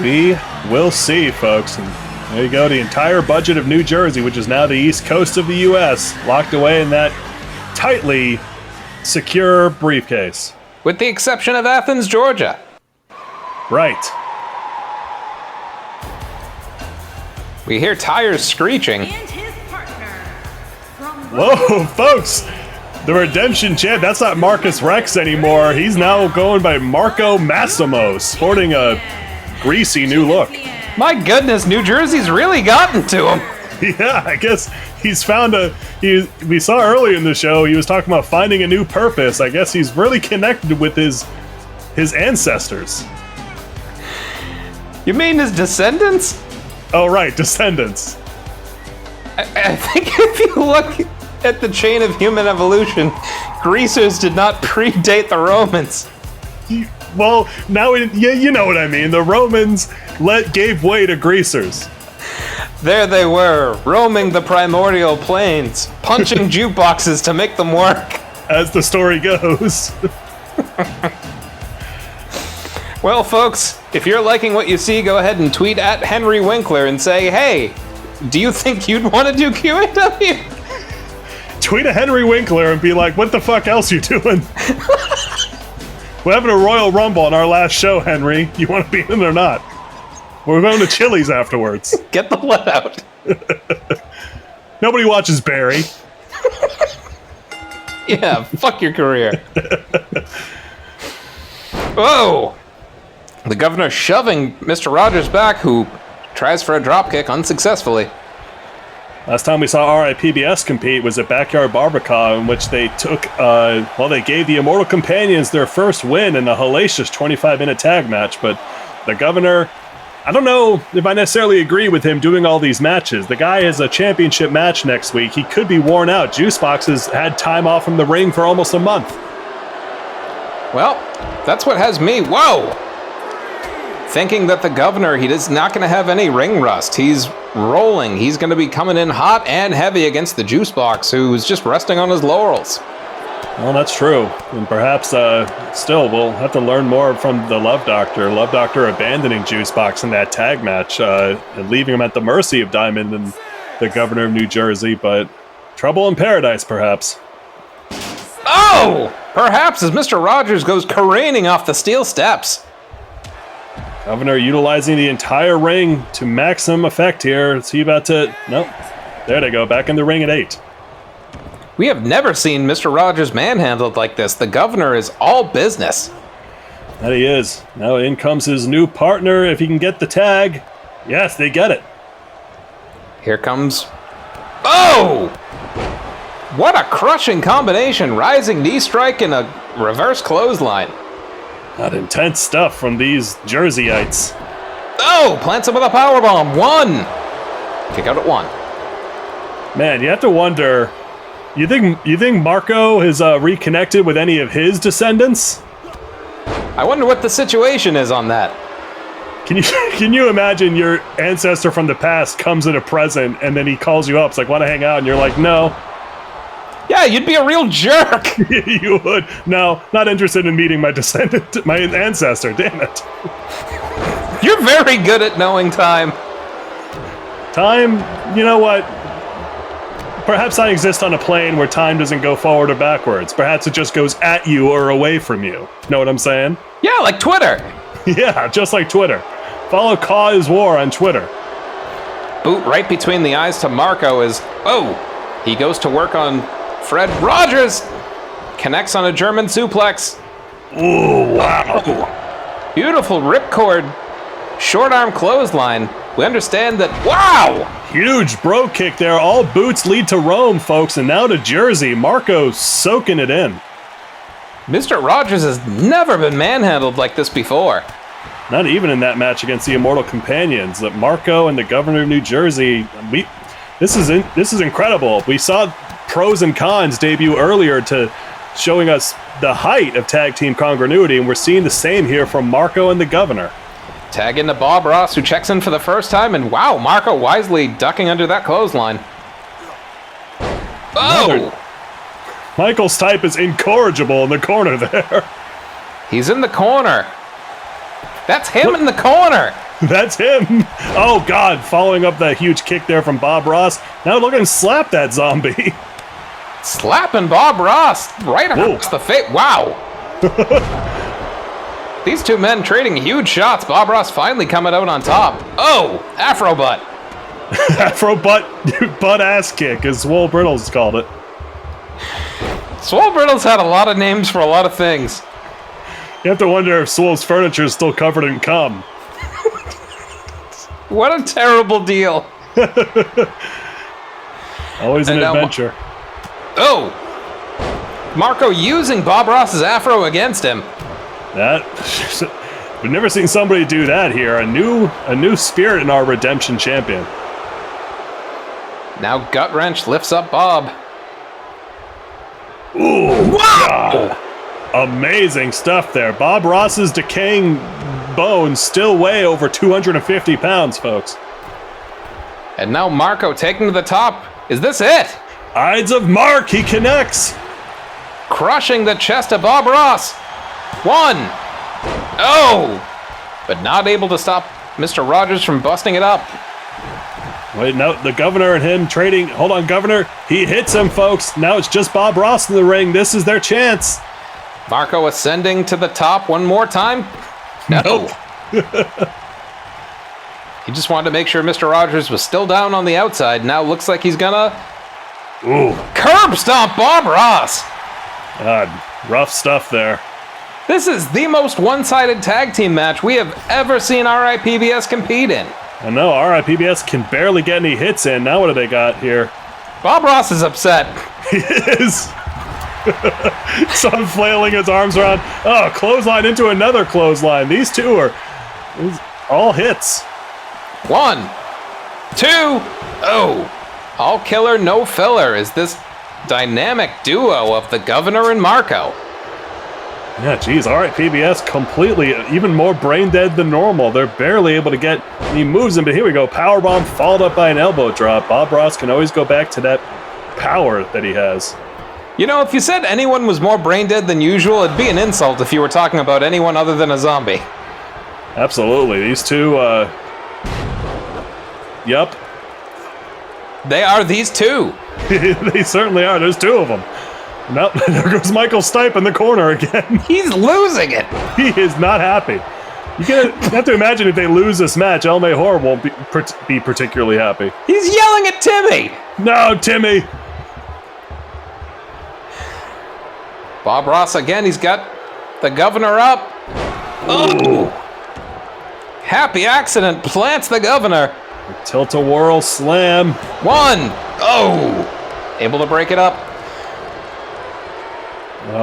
We will see, folks. And there you go, the entire budget of New Jersey, which is now the east coast of the U.S., locked away in that tightly secure briefcase. With the exception of Athens, Georgia. Right. We hear tires screeching. Whoa, folks! The Redemption Champ, that's not Marcus Rex anymore. He's now going by Marco Massimo, sporting a greasy new look. My goodness, New Jersey's really gotten to him. Yeah, I guess he's found we saw earlier in the show, he was talking about finding a new purpose. I guess he's really connected with his ancestors. You mean his descendants? Oh, right, descendants. I think if you look at the chain of human evolution, greasers did not predate the Romans. Well, now you know what I mean. The Romans gave way to greasers. There they were, roaming the primordial plains, punching jukeboxes to make them work. As the story goes. Well, folks, if you're liking what you see, go ahead and tweet at Henry Winkler and say, hey, do you think you'd want to do QAW? Tweet at Henry Winkler and be like, what the fuck else you doing? We're having a Royal Rumble on our last show, Henry. You want to be in or not? We're going to Chili's afterwards. Get the let out. Nobody watches Barry. Yeah, fuck your career. Whoa! The governor shoving Mr. Rogers back, who tries for a dropkick unsuccessfully. Last time we saw RIPBS compete was at Backyard Barbacoa, in which they took, they gave the Immortal Companions their first win in a hellacious 25-minute tag match, but the governor, I don't know if I necessarily agree with him doing all these matches. The guy has a championship match next week. He could be worn out. Juicebox has had time off from the ring for almost a month. Well, that's what has me, whoa! Thinking that the governor, he is not going to have any ring rust. He's rolling. He's going to be coming in hot and heavy against the Juicebox, who's just resting on his laurels. Well, that's true. And perhaps, still, we'll have to learn more from the Love Doctor. Love Doctor abandoning Juicebox in that tag match, and leaving him at the mercy of Diamond and the governor of New Jersey, but trouble in paradise, perhaps. Oh! Perhaps as Mr. Rogers goes careening off the steel steps. Governor utilizing the entire ring to maximum effect here. Is he about to... Nope. There they go. Back in the ring at 8. We have never seen Mr. Rogers manhandled like this. The governor is all business. That he is. Now in comes his new partner. If he can get the tag. Yes, they get it. Here comes... Oh! What a crushing combination. Rising knee strike and a reverse clothesline. Not intense stuff from these Jerseyites. Oh! Plants him with a powerbomb. 1! Kick out at 1. Man, you have to wonder... You think Marco has reconnected with any of his descendants? I wonder what the situation is on that. Can you imagine your ancestor from the past comes in a present and then he calls you up, it's like, want to hang out? And you're like, no. Yeah, you'd be a real jerk. You would. No, not interested in meeting my descendant, my ancestor. Damn it. You're very good at knowing time. Time, you know what? Perhaps I exist on a plane where time doesn't go forward or backwards. Perhaps it just goes at you or away from you. Know what I'm saying? Yeah, like Twitter. Yeah, just like Twitter. Follow Cause War on Twitter. Boot right between the eyes to Marco is... Oh! He goes to work on Fred Rogers. Connects on a German suplex. Ooh, wow. Beautiful ripcord. Short arm clothesline. We understand that... Wow! Huge bro kick there. All boots lead to Rome, folks. And now to Jersey. Marco soaking it in. Mr. Rogers has never been manhandled like this before. Not even in that match against the Immortal Companions. That Marco and the governor of New Jersey... This is incredible. We saw pros and cons debut earlier to showing us the height of tag team congruity, and we're seeing the same here from Marco and the governor. Tag into Bob Ross, who checks in for the first time, and wow, Marco wisely ducking under that clothesline. Oh! Michael Stipe is incorrigible in the corner there. He's in the corner. That's him in the corner. That's him. Oh, God. Following up that huge kick there from Bob Ross. Now look at him slap that zombie. Slapping Bob Ross right across the face. Wow. These two men trading huge shots. Bob Ross finally coming out on top. Oh, Afro butt. Afro butt ass kick, as Swole Brittles called it. Swole Brittles had a lot of names for a lot of things. You have to wonder if Swole's furniture is still covered in cum. What a terrible deal. Always an adventure. Oh! Marco using Bob Ross's afro against him. We've never seen somebody do that here. A new spirit in our redemption champion. Now Gut Wrench lifts up Bob. Ooh! Wow! God. Amazing stuff there. Bob Ross's decaying bones still weigh over 250 pounds, folks. And now Marco taking to the top. Is this it? Ides of Mark, he connects. Crushing the chest of Bob Ross. 1. Oh! But not able to stop Mr. Rogers from busting it up. Wait, no, the Governor and him trading. Hold on, Governor. He hits him, folks. Now it's just Bob Ross in the ring. This is their chance. Marco ascending to the top one more time. No. Nope. He just wanted to make sure Mr. Rogers was still down on the outside. Now looks like he's gonna... Ooh. Curb stomp Bob Ross. God, rough stuff there. This is the most one-sided tag team match we have ever seen RIPBS compete in. I know, RIPBS can barely get any hits in. Now what do they got here? Bob Ross is upset. He is. Some flailing his arms around. Oh, clothesline into another clothesline. These two are all hits. 1, 2, oh. All killer, no filler is this dynamic duo of the Governor and Marco. Yeah, geez, all right, PBS completely, even more brain dead than normal. They're barely able to get any moves in, but here we go. Powerbomb followed up by an elbow drop. Bob Ross can always go back to that power that he has. You know, if you said anyone was more brain dead than usual, it'd be an insult if you were talking about anyone other than a zombie. Absolutely. These two, Yup. They are these two. They certainly are. There's two of them. Nope, there goes Michael Stipe in the corner again. He's losing it. He is not happy. You have to imagine if they lose this match, El Mejor won't be particularly happy. He's yelling at Timmy. No, Timmy. Bob Ross again. He's got the Governor up. Oh. Happy accident plants the Governor. Tilt-a-whirl slam. 1. Oh. Able to break it up.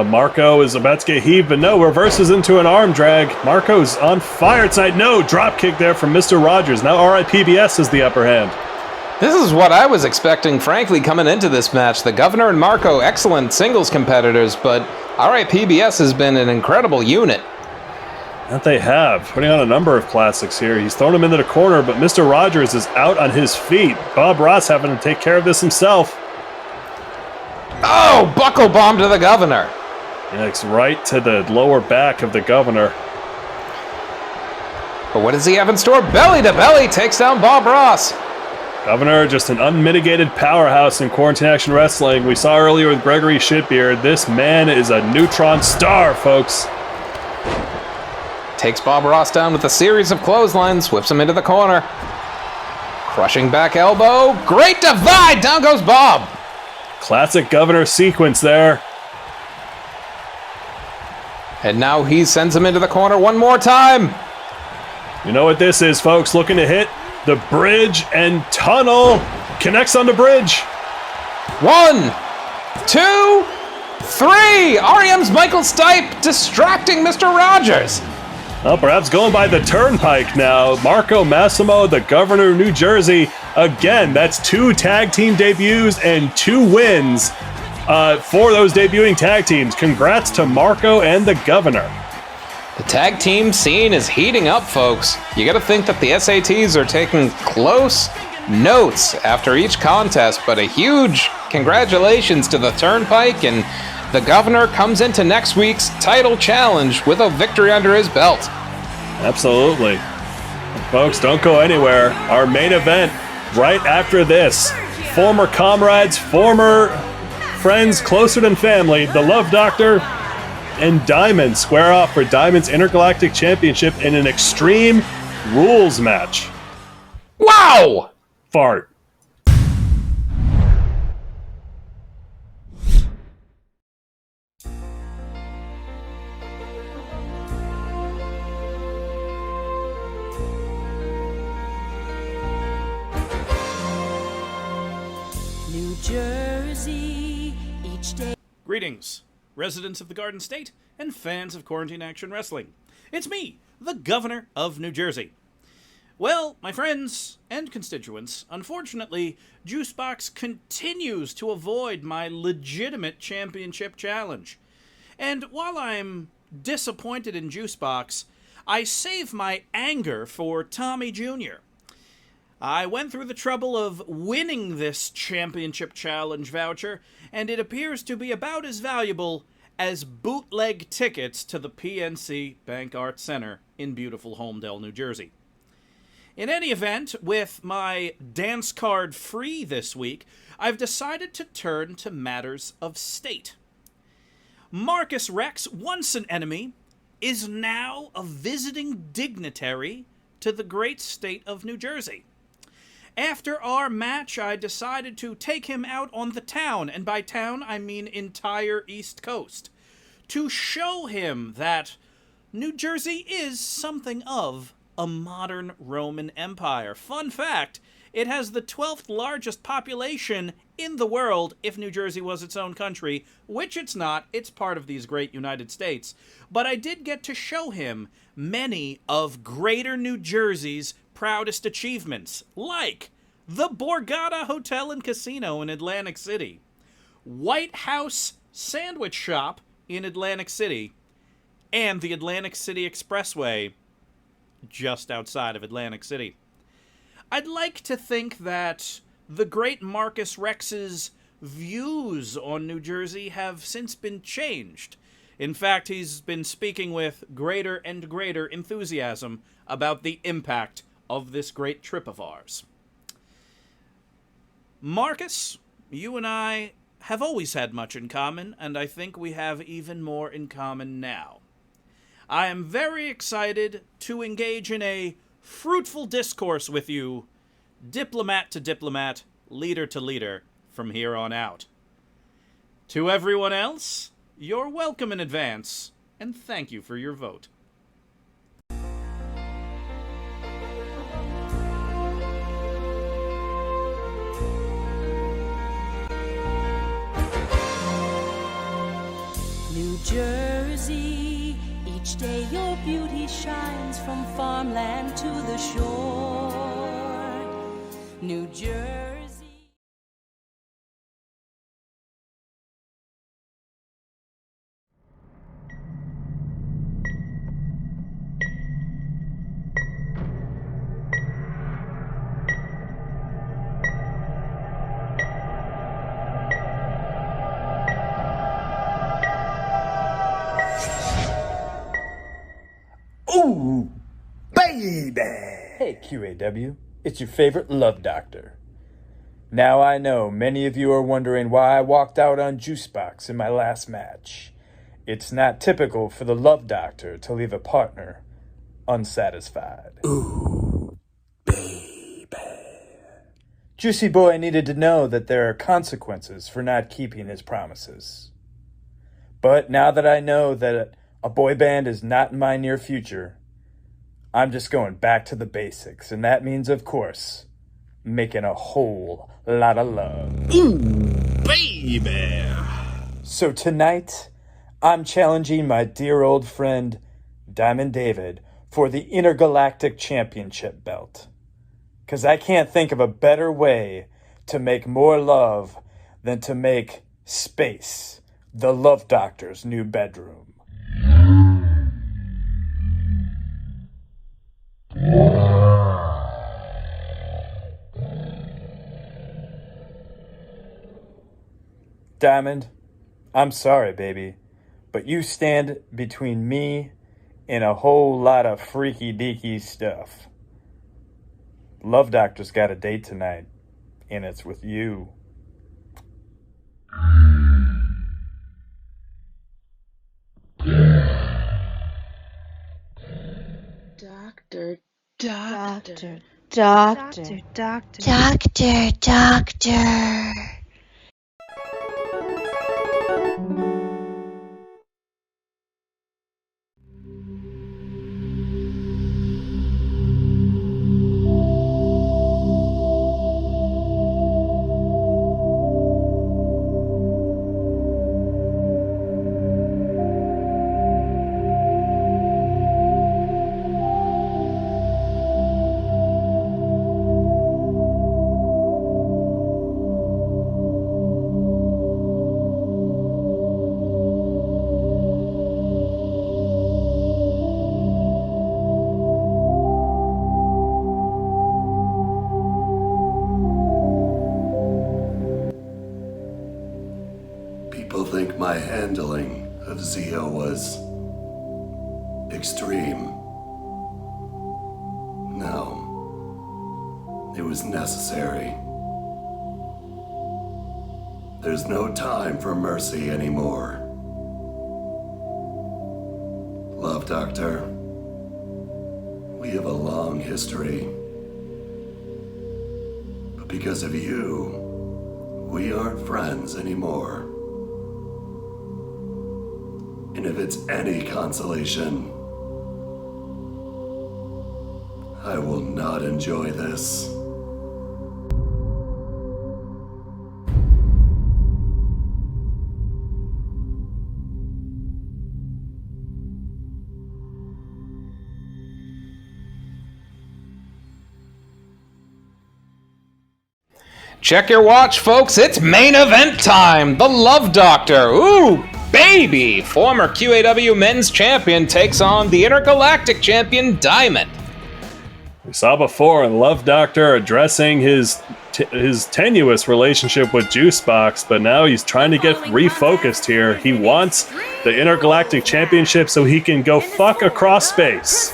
Marco is about to get heaved, but no, reverses into an arm drag. Marco's on fire tonight. No, drop kick there from Mr. Rogers. Now RIPBS has the upper hand. This is what I was expecting, frankly, coming into this match. The Governor and Marco, excellent singles competitors, but RIPBS has been an incredible unit. That they have, putting on a number of classics here. He's thrown him into the corner, but Mr. Rogers is out on his feet. Bob Ross having to take care of this himself. Oh, buckle bomb to the Governor. Yikes, right to the lower back of the Governor. But what does he have in store? Belly to belly takes down Bob Ross. Governor, just an unmitigated powerhouse in Quarantine Action Wrestling. We saw earlier with Gregory Shitbeard. This man is a neutron star, folks. Takes Bob Ross down with a series of clotheslines, whips him into the corner. Crushing back elbow. Great divide. Down goes Bob. Classic Governor sequence there. And now he sends him into the corner one more time. You know what this is, folks. Looking to hit the bridge and tunnel. Connects on the bridge. 1, 2, 3. REM's Michael Stipe distracting Mr. Rogers. Well, perhaps going by the turnpike now. Marco Massimo, the Governor of New Jersey. Again, that's 2 tag team debuts and 2 wins for those debuting tag teams. Congrats to Marco and the Governor. The tag team scene is heating up, folks. You gotta think that the SATs are taking close notes after each contest, but a huge congratulations to the Turnpike, and the Governor comes into next week's title challenge with a victory under his belt. Absolutely. Folks, don't go anywhere. Our main event right after this. Former comrades, former friends, closer than family, the Love Doctor and Diamond square off for Diamond's Intergalactic Championship in an Extreme Rules match. Wow! Fart. New Jersey, each day. Greetings, residents of the Garden State and fans of Quarantine Action Wrestling. It's me, the Governor of New Jersey. Well, my friends and constituents, unfortunately, Juicebox continues to avoid my legitimate championship challenge. And while I'm disappointed in Juicebox, I save my anger for Tommy Jr. I went through the trouble of winning this championship challenge voucher, and it appears to be about as valuable as bootleg tickets to the PNC Bank Arts Center in beautiful Holmdel, New Jersey. In any event, with my dance card free this week, I've decided to turn to matters of state. Marcus Rex, once an enemy, is now a visiting dignitary to the great state of New Jersey. After our match, I decided to take him out on the town, and by town I mean entire East Coast, to show him that New Jersey is something of a modern Roman Empire. Fun fact, it has the 12th largest population in the world if New Jersey was its own country, which it's not. It's part of these great United States. But I did get to show him many of Greater New Jersey's proudest achievements, like the Borgata Hotel and Casino in Atlantic City, White House Sandwich Shop in Atlantic City, and the Atlantic City Expressway just outside of Atlantic City. I'd like to think that the great Marcus Rex's views on New Jersey have since been changed. In fact, he's been speaking with greater and greater enthusiasm about the impact of this great trip of ours. Marcus, you and I have always had much in common, and I think we have even more in common now. I am very excited to engage in a fruitful discourse with you, diplomat to diplomat, leader to leader, from here on out. To everyone else, you're welcome in advance, and thank you for your vote. New Jersey, each day your beauty shines from farmland to the shore. New Jersey. Ooh, baby! Hey, QAW, it's your favorite Love Doctor. Now I know many of you are wondering why I walked out on Juicebox in my last match. It's not typical for the Love Doctor to leave a partner unsatisfied. Ooh, baby. Juicy Boy needed to know that there are consequences for not keeping his promises. But now that I know that a boy band is not in my near future, I'm just going back to the basics, and that means, of course, making a whole lot of love. Ooh, baby! So tonight, I'm challenging my dear old friend, Diamond David, for the Intergalactic Championship belt. 'Cause I can't think of a better way to make more love than to make space the Love Doctor's new bedroom. Diamond, I'm sorry, baby, but you stand between me and a whole lot of freaky deaky stuff. Love Doctor's got a date tonight, and it's with you. Doctor. People think my handling of Zio was extreme. No, it was necessary. There's no time for mercy anymore. Love Doctor, we have a long history. But because of you, we aren't friends anymore. And if it's any consolation, I will not enjoy this. Check your watch, folks. It's main event time. The Love Doctor. Ooh, baby. Former QAW Men's Champion takes on the Intergalactic Champion Diamond. We saw before in Love Doctor addressing his tenuous relationship with Juicebox, but now he's trying to get refocused here. He wants the Intergalactic Championship so he can go fuck across space.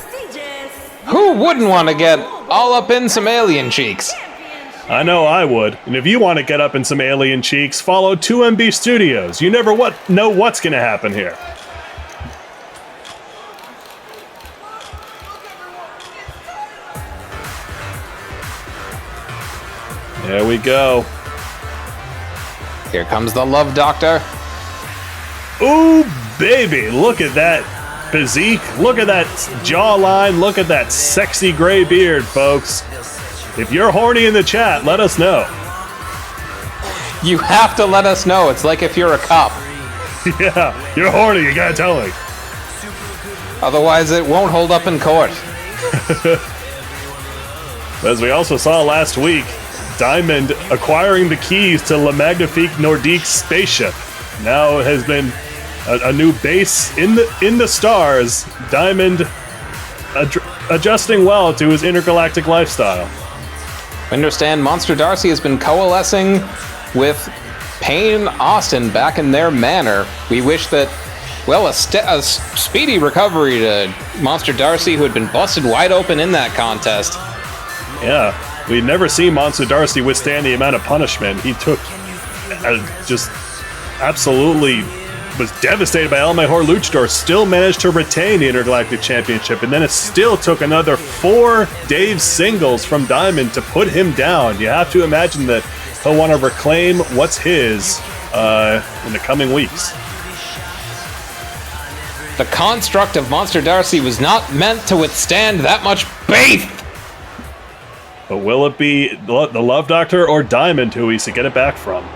Who wouldn't want to get all up in some alien cheeks? I know I would. And if you want to get up in some alien cheeks, follow 2MB Studios. You never know what's going to happen here. There we go. Here comes the Love Doctor. Ooh, baby. Look at that physique. Look at that jawline. Look at that sexy gray beard, folks. If you're horny in the chat, let us know. You have to let us know. It's like if you're a cop. Yeah, you're horny. You gotta tell me. Otherwise, it won't hold up in court. As we also saw last week, Diamond acquiring the keys to Le Magnifique Nordique's spaceship. Now has been a new base in the stars. Diamond adjusting well to his intergalactic lifestyle. I understand Monster Darcy has been coalescing with Payne Austin back in their manor. We wish that, well, a speedy recovery to Monster Darcy, who had been busted wide open in that contest. Yeah, we'd never seen Monster Darcy withstand the amount of punishment. He took just absolutely was devastated by El Mejor Luchador, still managed to retain the Intergalactic Championship, and then it still took another 4 Dave singles from Diamond to put him down. You have to imagine that he'll want to reclaim what's his in the coming weeks. The construct of Monster Darcy was not meant to withstand that much beef! But will it be the Love Doctor or Diamond who he's to get it back from?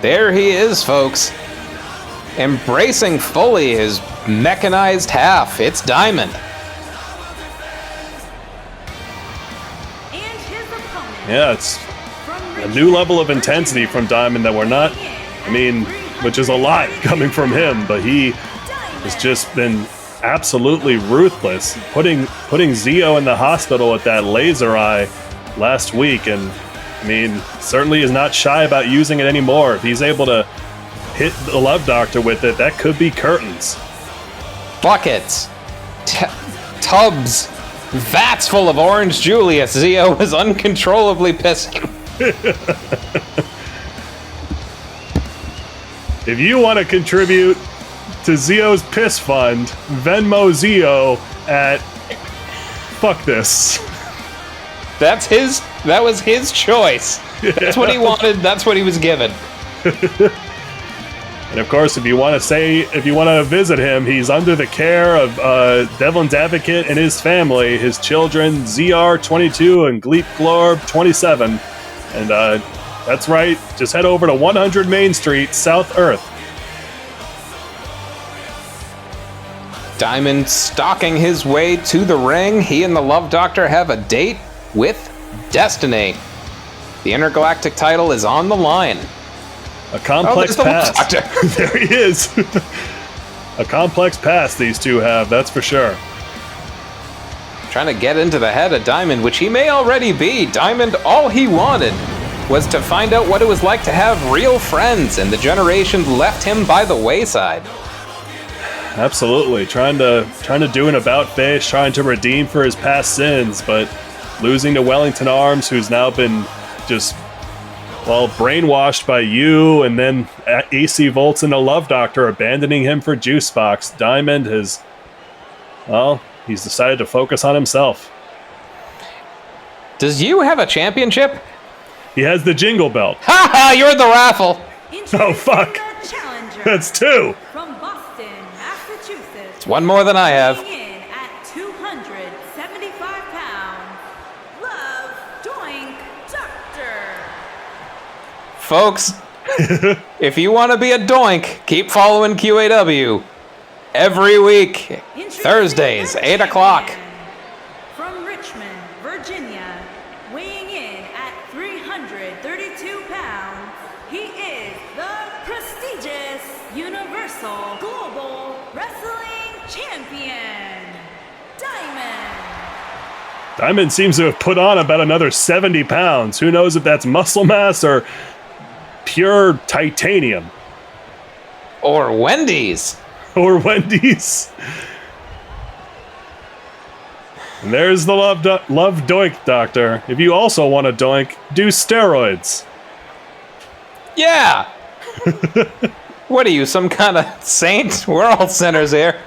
There he is, folks. Embracing fully his mechanized half. It's Diamond. Yeah, it's a new level of intensity from Diamond that we're not, which is a lot coming from him, but he has just been absolutely ruthless, putting Zio in the hospital with that laser eye last week, and I mean, certainly is not shy about using it anymore. If he's able to hit the Love Doctor with it, that could be curtains. Buckets, tubs, vats full of orange Julius. Zio was uncontrollably pissing. If you want to contribute to Zio's piss fund, Venmo Zio at fuck this. That was his choice. That's what he wanted. That's what he was given. And of course, if you want to visit him, he's under the care of Devlin's Advocate and his family, his children, ZR22 and Gleep Glorb 27. And that's right, just head over to 100 Main Street, South Earth. Diamond stalking his way to the ring. He and the Love Doctor have a date with Destiny. The intergalactic title is on the line. A complex past. There he is. A complex past these two have, that's for sure. Trying to get into the head of Diamond, which he may already be. Diamond, all he wanted was to find out what it was like to have real friends, and the generation left him by the wayside. Absolutely, trying to do an about face, trying to redeem for his past sins, but losing to Wellington Arms, who's now been just, well, brainwashed by you, and then AC Volts and the Love Doctor abandoning him for Juicebox. Diamond has, well, he's decided to focus on himself. Does you have a championship? He has the jingle belt. Ha ha! You're the raffle. Oh fuck! That's two. From Boston, Massachusetts. It's one more than I have. In at 275 pounds, Love Doink Doctor. Folks, if you want to be a doink, keep following QAW. Every week, Thursdays, 8 o'clock. From Richmond, Virginia, weighing in at 332 pounds, he is the prestigious Universal Global Wrestling Champion, Diamond. Diamond seems to have put on about another 70 pounds. Who knows if that's muscle mass or pure titanium. Or Wendy's. Or Wendy's. And there's the Love Doink Doctor. If you also want to doink, do steroids. Yeah. What are you, some kind of saint? We're all sinners here.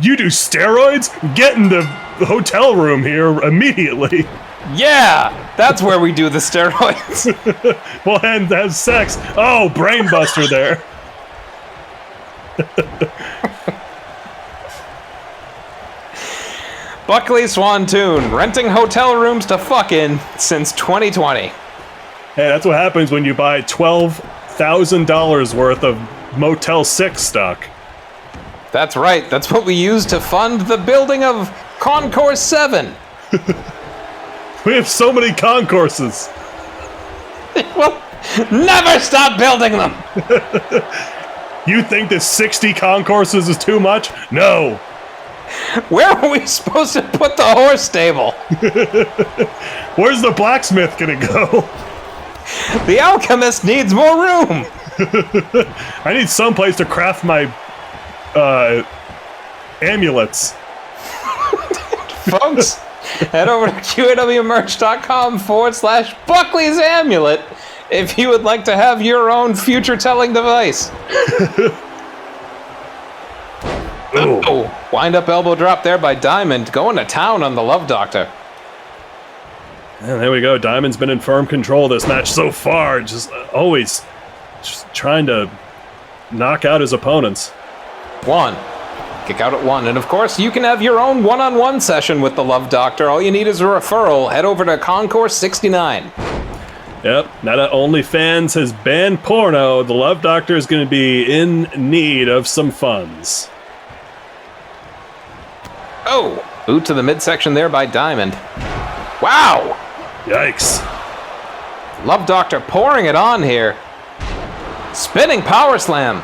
You do steroids? Get in the hotel room here immediately. Yeah, that's where we do the steroids. Well, and have sex. Oh, brainbuster there. Buckley Swantoon, renting hotel rooms to fuck in since 2020. Hey, that's what happens when you buy $12,000 worth of Motel 6 stock. That's right. That's what we use to fund the building of Concourse 7. We have so many concourses. Well, never stop building them. You think that 60 concourses is too much? No. Where are we supposed to put the horse stable? Where's the blacksmith gonna go? The alchemist needs more room. I need someplace to craft my amulets. Folks, head over to QAWmerch.com/Buckley's Amulet if you would like to have your own future-telling device. Oh, wind-up elbow drop there by Diamond, going to town on the Love Doctor. And there we go. Diamond's been in firm control of this match so far, just always just trying to knock out his opponents. One. Kick out at one. And of course, you can have your own one-on-one session with the Love Doctor. All you need is a referral. Head over to Concourse 69. Yep, now that OnlyFans has banned porno, the Love Doctor is going to be in need of some funds. Oh, boot to the midsection there by Diamond. Wow! Yikes. Love Doctor pouring it on here. Spinning power slam.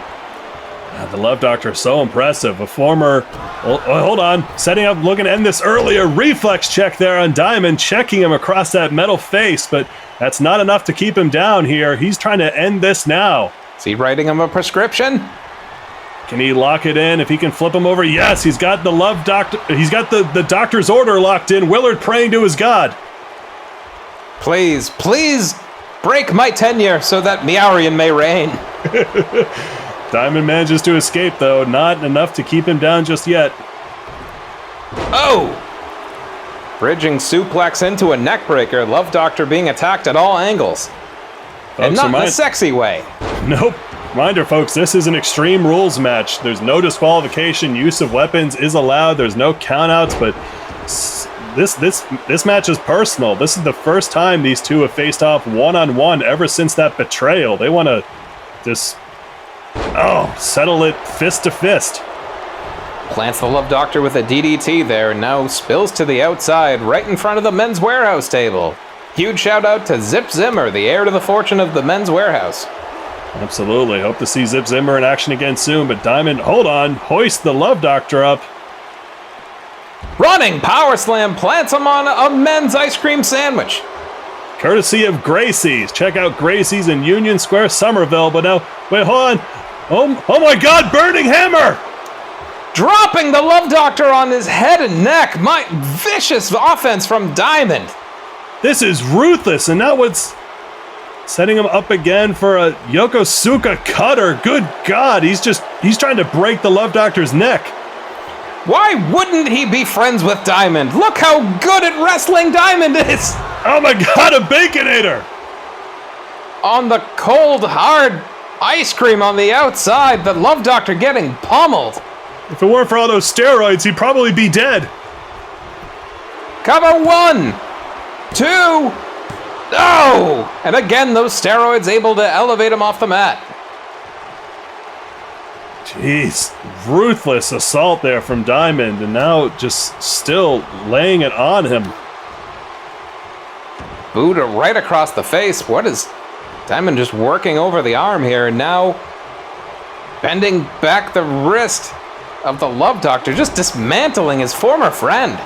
The Love Doctor is so impressive. A former hold on. Setting up, looking to end this earlier. Reflex check there on Diamond, checking him across that metal face, but that's not enough to keep him down here. He's trying to end this now. Is he writing him a prescription? Can he lock it in? If he can flip him over? Yes, he's got the love doctor. He's got the doctor's order locked in. Willard praying to his god. Please, please break my tenure so that Meowrian may reign. Diamond manages to escape, though. Not enough to keep him down just yet. Oh! Bridging suplex into a neckbreaker. Love Doctor being attacked at all angles. And not in a sexy way. Nope. Reminder, folks, this is an Extreme Rules match. There's no disqualification. Use of weapons is allowed. There's no countouts, but this match is personal. This is the first time these two have faced off one-on-one ever since that betrayal. They want to just, settle it fist to fist. Plants the Love Doctor with a DDT there, and now spills to the outside, right in front of the Men's Warehouse table. Huge shout out to Zip Zimmer, the heir to the fortune of the Men's Warehouse. Absolutely. Hope to see Zip Zimmer in action again soon, but Diamond, hold on, hoist the Love Doctor up. Running power slam plants him on a men's ice cream sandwich. Courtesy of Gracie's. Check out Gracie's in Union Square, Somerville, but now, wait, hold on. Oh my God, Burning Hammer! Dropping the Love Doctor on his head and neck. My vicious offense from Diamond. This is ruthless, and now what's setting him up again for a Yokosuka cutter. Good God, he's trying to break the Love Doctor's neck. Why wouldn't he be friends with Diamond? Look how good at wrestling Diamond is. Oh my God, a Baconator. On the cold, hard ice cream on the outside, the Love Doctor getting pummeled. If it weren't for all those steroids, he'd probably be dead. Cover 1, 2, oh! And again, those steroids able to elevate him off the mat. Jeez, ruthless assault there from Diamond, and now just still laying it on him. Boot right across the face. What is Diamond just working over the arm here, and now bending back the wrist of the Love Doctor, just dismantling his former friend.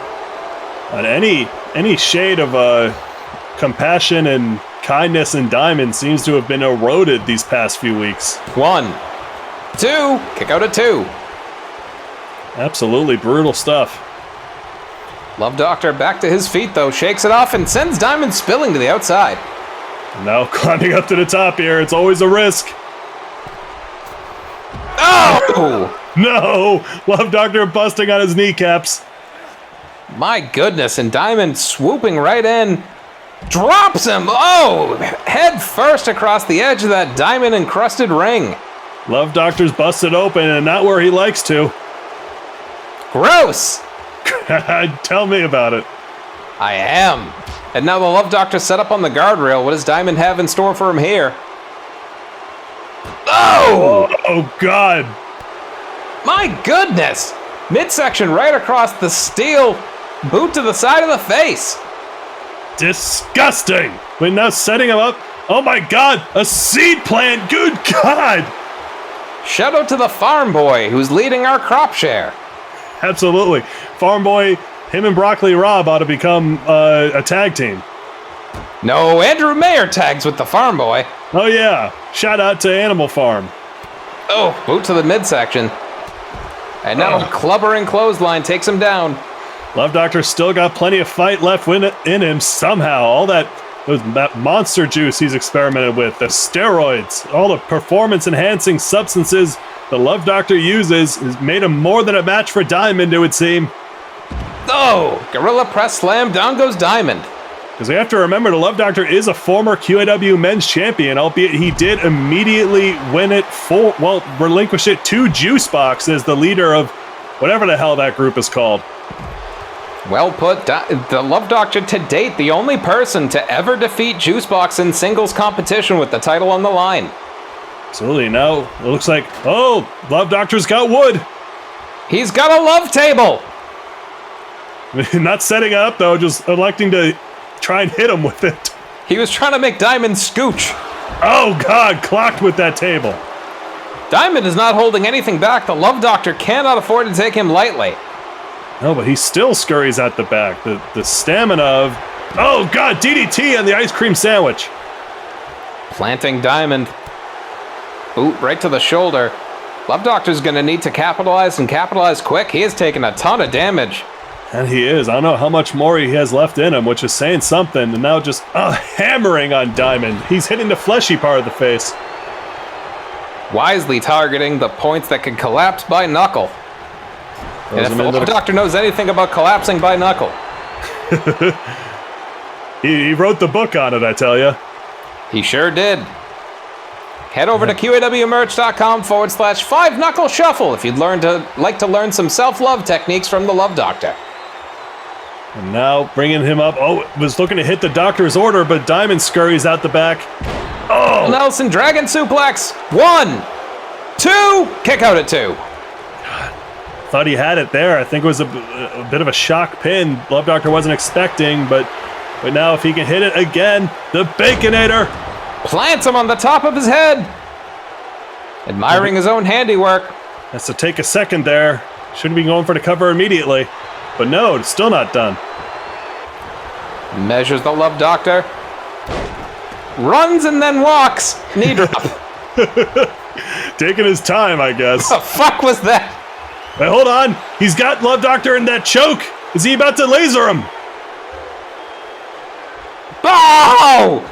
And any shade of compassion and kindness in Diamond seems to have been eroded these past few weeks. 1, 2, kick out at 2. Absolutely brutal stuff. Love Doctor back to his feet though, shakes it off and sends Diamond spilling to the outside. Now climbing up to the top here, it's always a risk. Oh! No! Love Doctor busting on his kneecaps. My goodness, and Diamond swooping right in, drops him! Oh! Head first across the edge of that diamond-encrusted ring. Love Doctor's busted open and not where he likes to. Gross! Tell me about it. I am. And now the Love Doctor set up on the guardrail. What does Diamond have in store for him here? Oh! Oh, God. My goodness! Midsection right across the steel, boot to the side of the face. Disgusting! Wait, now setting him up. Oh my God, a seed plant! Good God! Shout out to the farm boy who's leading our crop share. Absolutely. Farm boy, him and Broccoli Rob ought to become a tag team. No, Andrew Mayer tags with the farm boy. Oh yeah, shout out to Animal Farm. Oh, boot to the midsection. And now a clubbering clothesline takes him down. Love Doctor still got plenty of fight left in him somehow. All that monster juice he's experimented with, the steroids, all the performance-enhancing substances the Love Doctor uses has made him more than a match for Diamond, it would seem. Oh, Gorilla Press Slam, down goes Diamond. Because we have to remember the Love Doctor is a former QAW Men's Champion, albeit he did immediately win it relinquish it to Juicebox as the leader of whatever the hell that group is called. Well put. The Love Doctor to date, the only person to ever defeat Juicebox in singles competition with the title on the line. Absolutely. Now it looks like, Love Doctor's got wood. He's got a love table. Not setting up though, just electing to try and hit him with it. He was trying to make Diamond scooch. Oh God, clocked with that table. Diamond is not holding anything back. The Love Doctor cannot afford to take him lightly. No, but he still scurries at the back. The stamina of... Oh, God, DDT on the ice cream sandwich. Planting Diamond. Boot right to the shoulder. Love Doctor's going to need to capitalize and capitalize quick. He has taken a ton of damage. And he is. I don't know how much more he has left in him, which is saying something. And now just hammering on Diamond. He's hitting the fleshy part of the face. Wisely targeting the points that can collapse by knuckle. And if the Love Doctor knows anything about collapsing by knuckle. He wrote the book on it, I tell you. He sure did. Head over to QAWmerch.com/5 Knuckle Shuffle if you'd like to learn some self-love techniques from the Love Doctor. And now bringing him up. Oh, was looking to hit the Doctor's order, but Diamond scurries out the back. Oh! Nelson Dragon Suplex. 1, 2, kick out at 2. Thought he had it there. I think it was a bit of a shock pin. Love Doctor wasn't expecting, but now if he can hit it again, the Baconator. Plants him on the top of his head. Admiring his own handiwork. Has to take a second there. Shouldn't be going for the cover immediately. But no, it's still not done. Measures the Love Doctor. Runs and then walks. Knee drop. Taking his time, I guess. What the fuck was that? Wait, hold on. He's got Love Doctor in that choke. Is he about to laser him? Oh!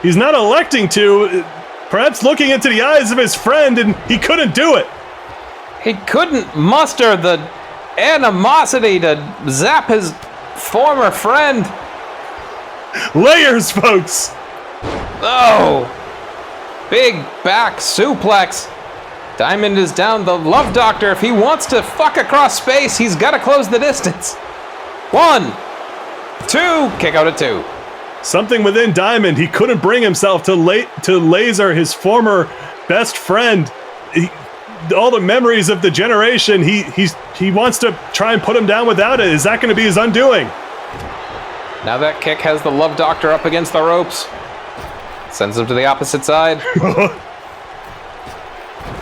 He's not electing to. Perhaps looking into the eyes of his friend, and he couldn't do it. He couldn't muster the animosity to zap his former friend. Layers, folks. Oh! Big back suplex. Diamond is down. The Love Doctor, if he wants to fuck across space, he's got to close the distance. 1, 2, kick out at 2. Something within Diamond, he couldn't bring himself to laser his former best friend. All the memories of the generation, he wants to try and put him down without it. Is that going to be his undoing? Now that kick has the Love Doctor up against the ropes. Sends him to the opposite side.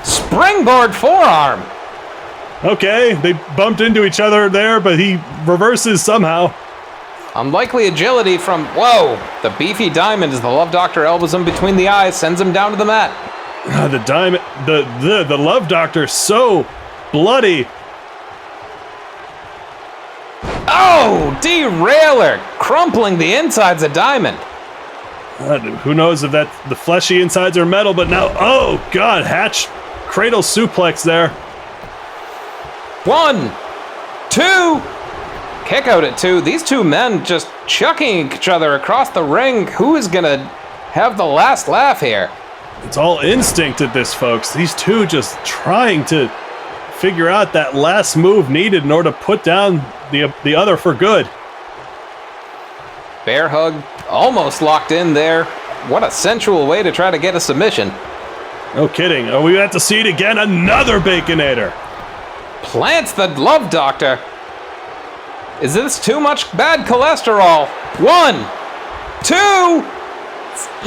Springboard forearm. Okay, they bumped into each other there, but he reverses somehow. Unlikely agility from, whoa, the beefy Diamond as the Love Doctor elbows him between the eyes, sends him down to the mat. The Love Doctor, so bloody. Oh, derailer, crumpling the insides of Diamond. Who knows if the fleshy insides are metal, but now, oh God, Hatch cradle suplex there. 1, 2, kick out at 2. These two men just chucking each other across the ring. Who is gonna have the last laugh here? It's all instinct at this, folks. These two just trying to figure out that last move needed in order to put down the other for good. Bear hug, almost locked in there. What a sensual way to try to get a submission. No kidding. Are we about to see it again? Another Baconator. Plants the Love Doctor. Is this too much bad cholesterol? 1, 2,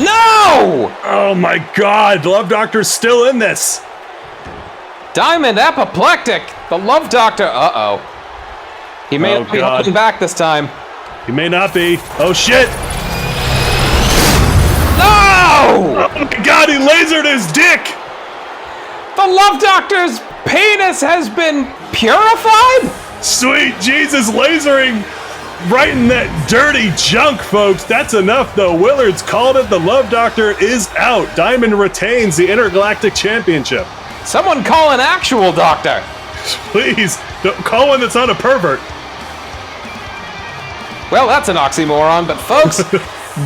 no! Oh my God, the Love Doctor's still in this. Diamond apoplectic. The Love Doctor, uh-oh. He may not be holding back this time. He may not be. Oh shit! No! Oh my God, he lasered his dick! The Love Doctor's penis has been purified? Sweet Jesus, lasering right in that dirty junk, folks. That's enough, though. Willard's called it. The Love Doctor is out. Diamond retains the Intergalactic Championship. Someone call an actual doctor. Please, don't call one that's not a pervert. Well, that's an oxymoron, but folks,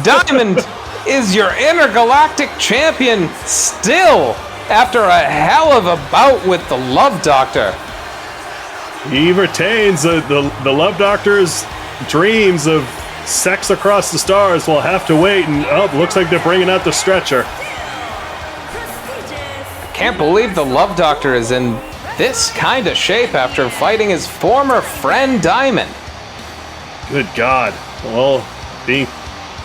Diamond is your Intergalactic Champion still after a hell of a bout with the Love Doctor. He retains the Love Doctor's dreams of sex across the stars. Will have to wait, and looks like they're bringing out the stretcher. Can't believe the Love Doctor is in this kind of shape after fighting his former friend Diamond. Good God. Well, being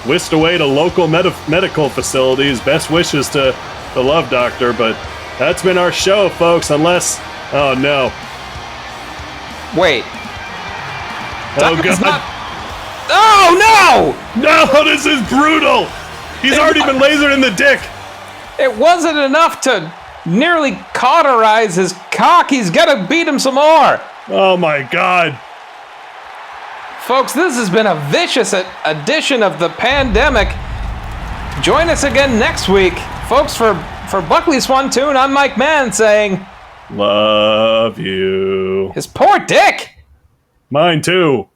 whisked away to local medical facilities. Best wishes to the Love Doctor, but That's been our show, folks, unless... Oh, no. Wait. Oh, God. Oh, no! No, this is brutal! He's already been lasered in the dick! It wasn't enough to nearly cauterize his cock. He's got to beat him some more. Oh, my God. Folks, this has been a vicious edition of the pandemic. Join us again next week. Folks, for Buckley Swantoon, I'm Mike Mann saying... Love you. His poor dick! Mine too.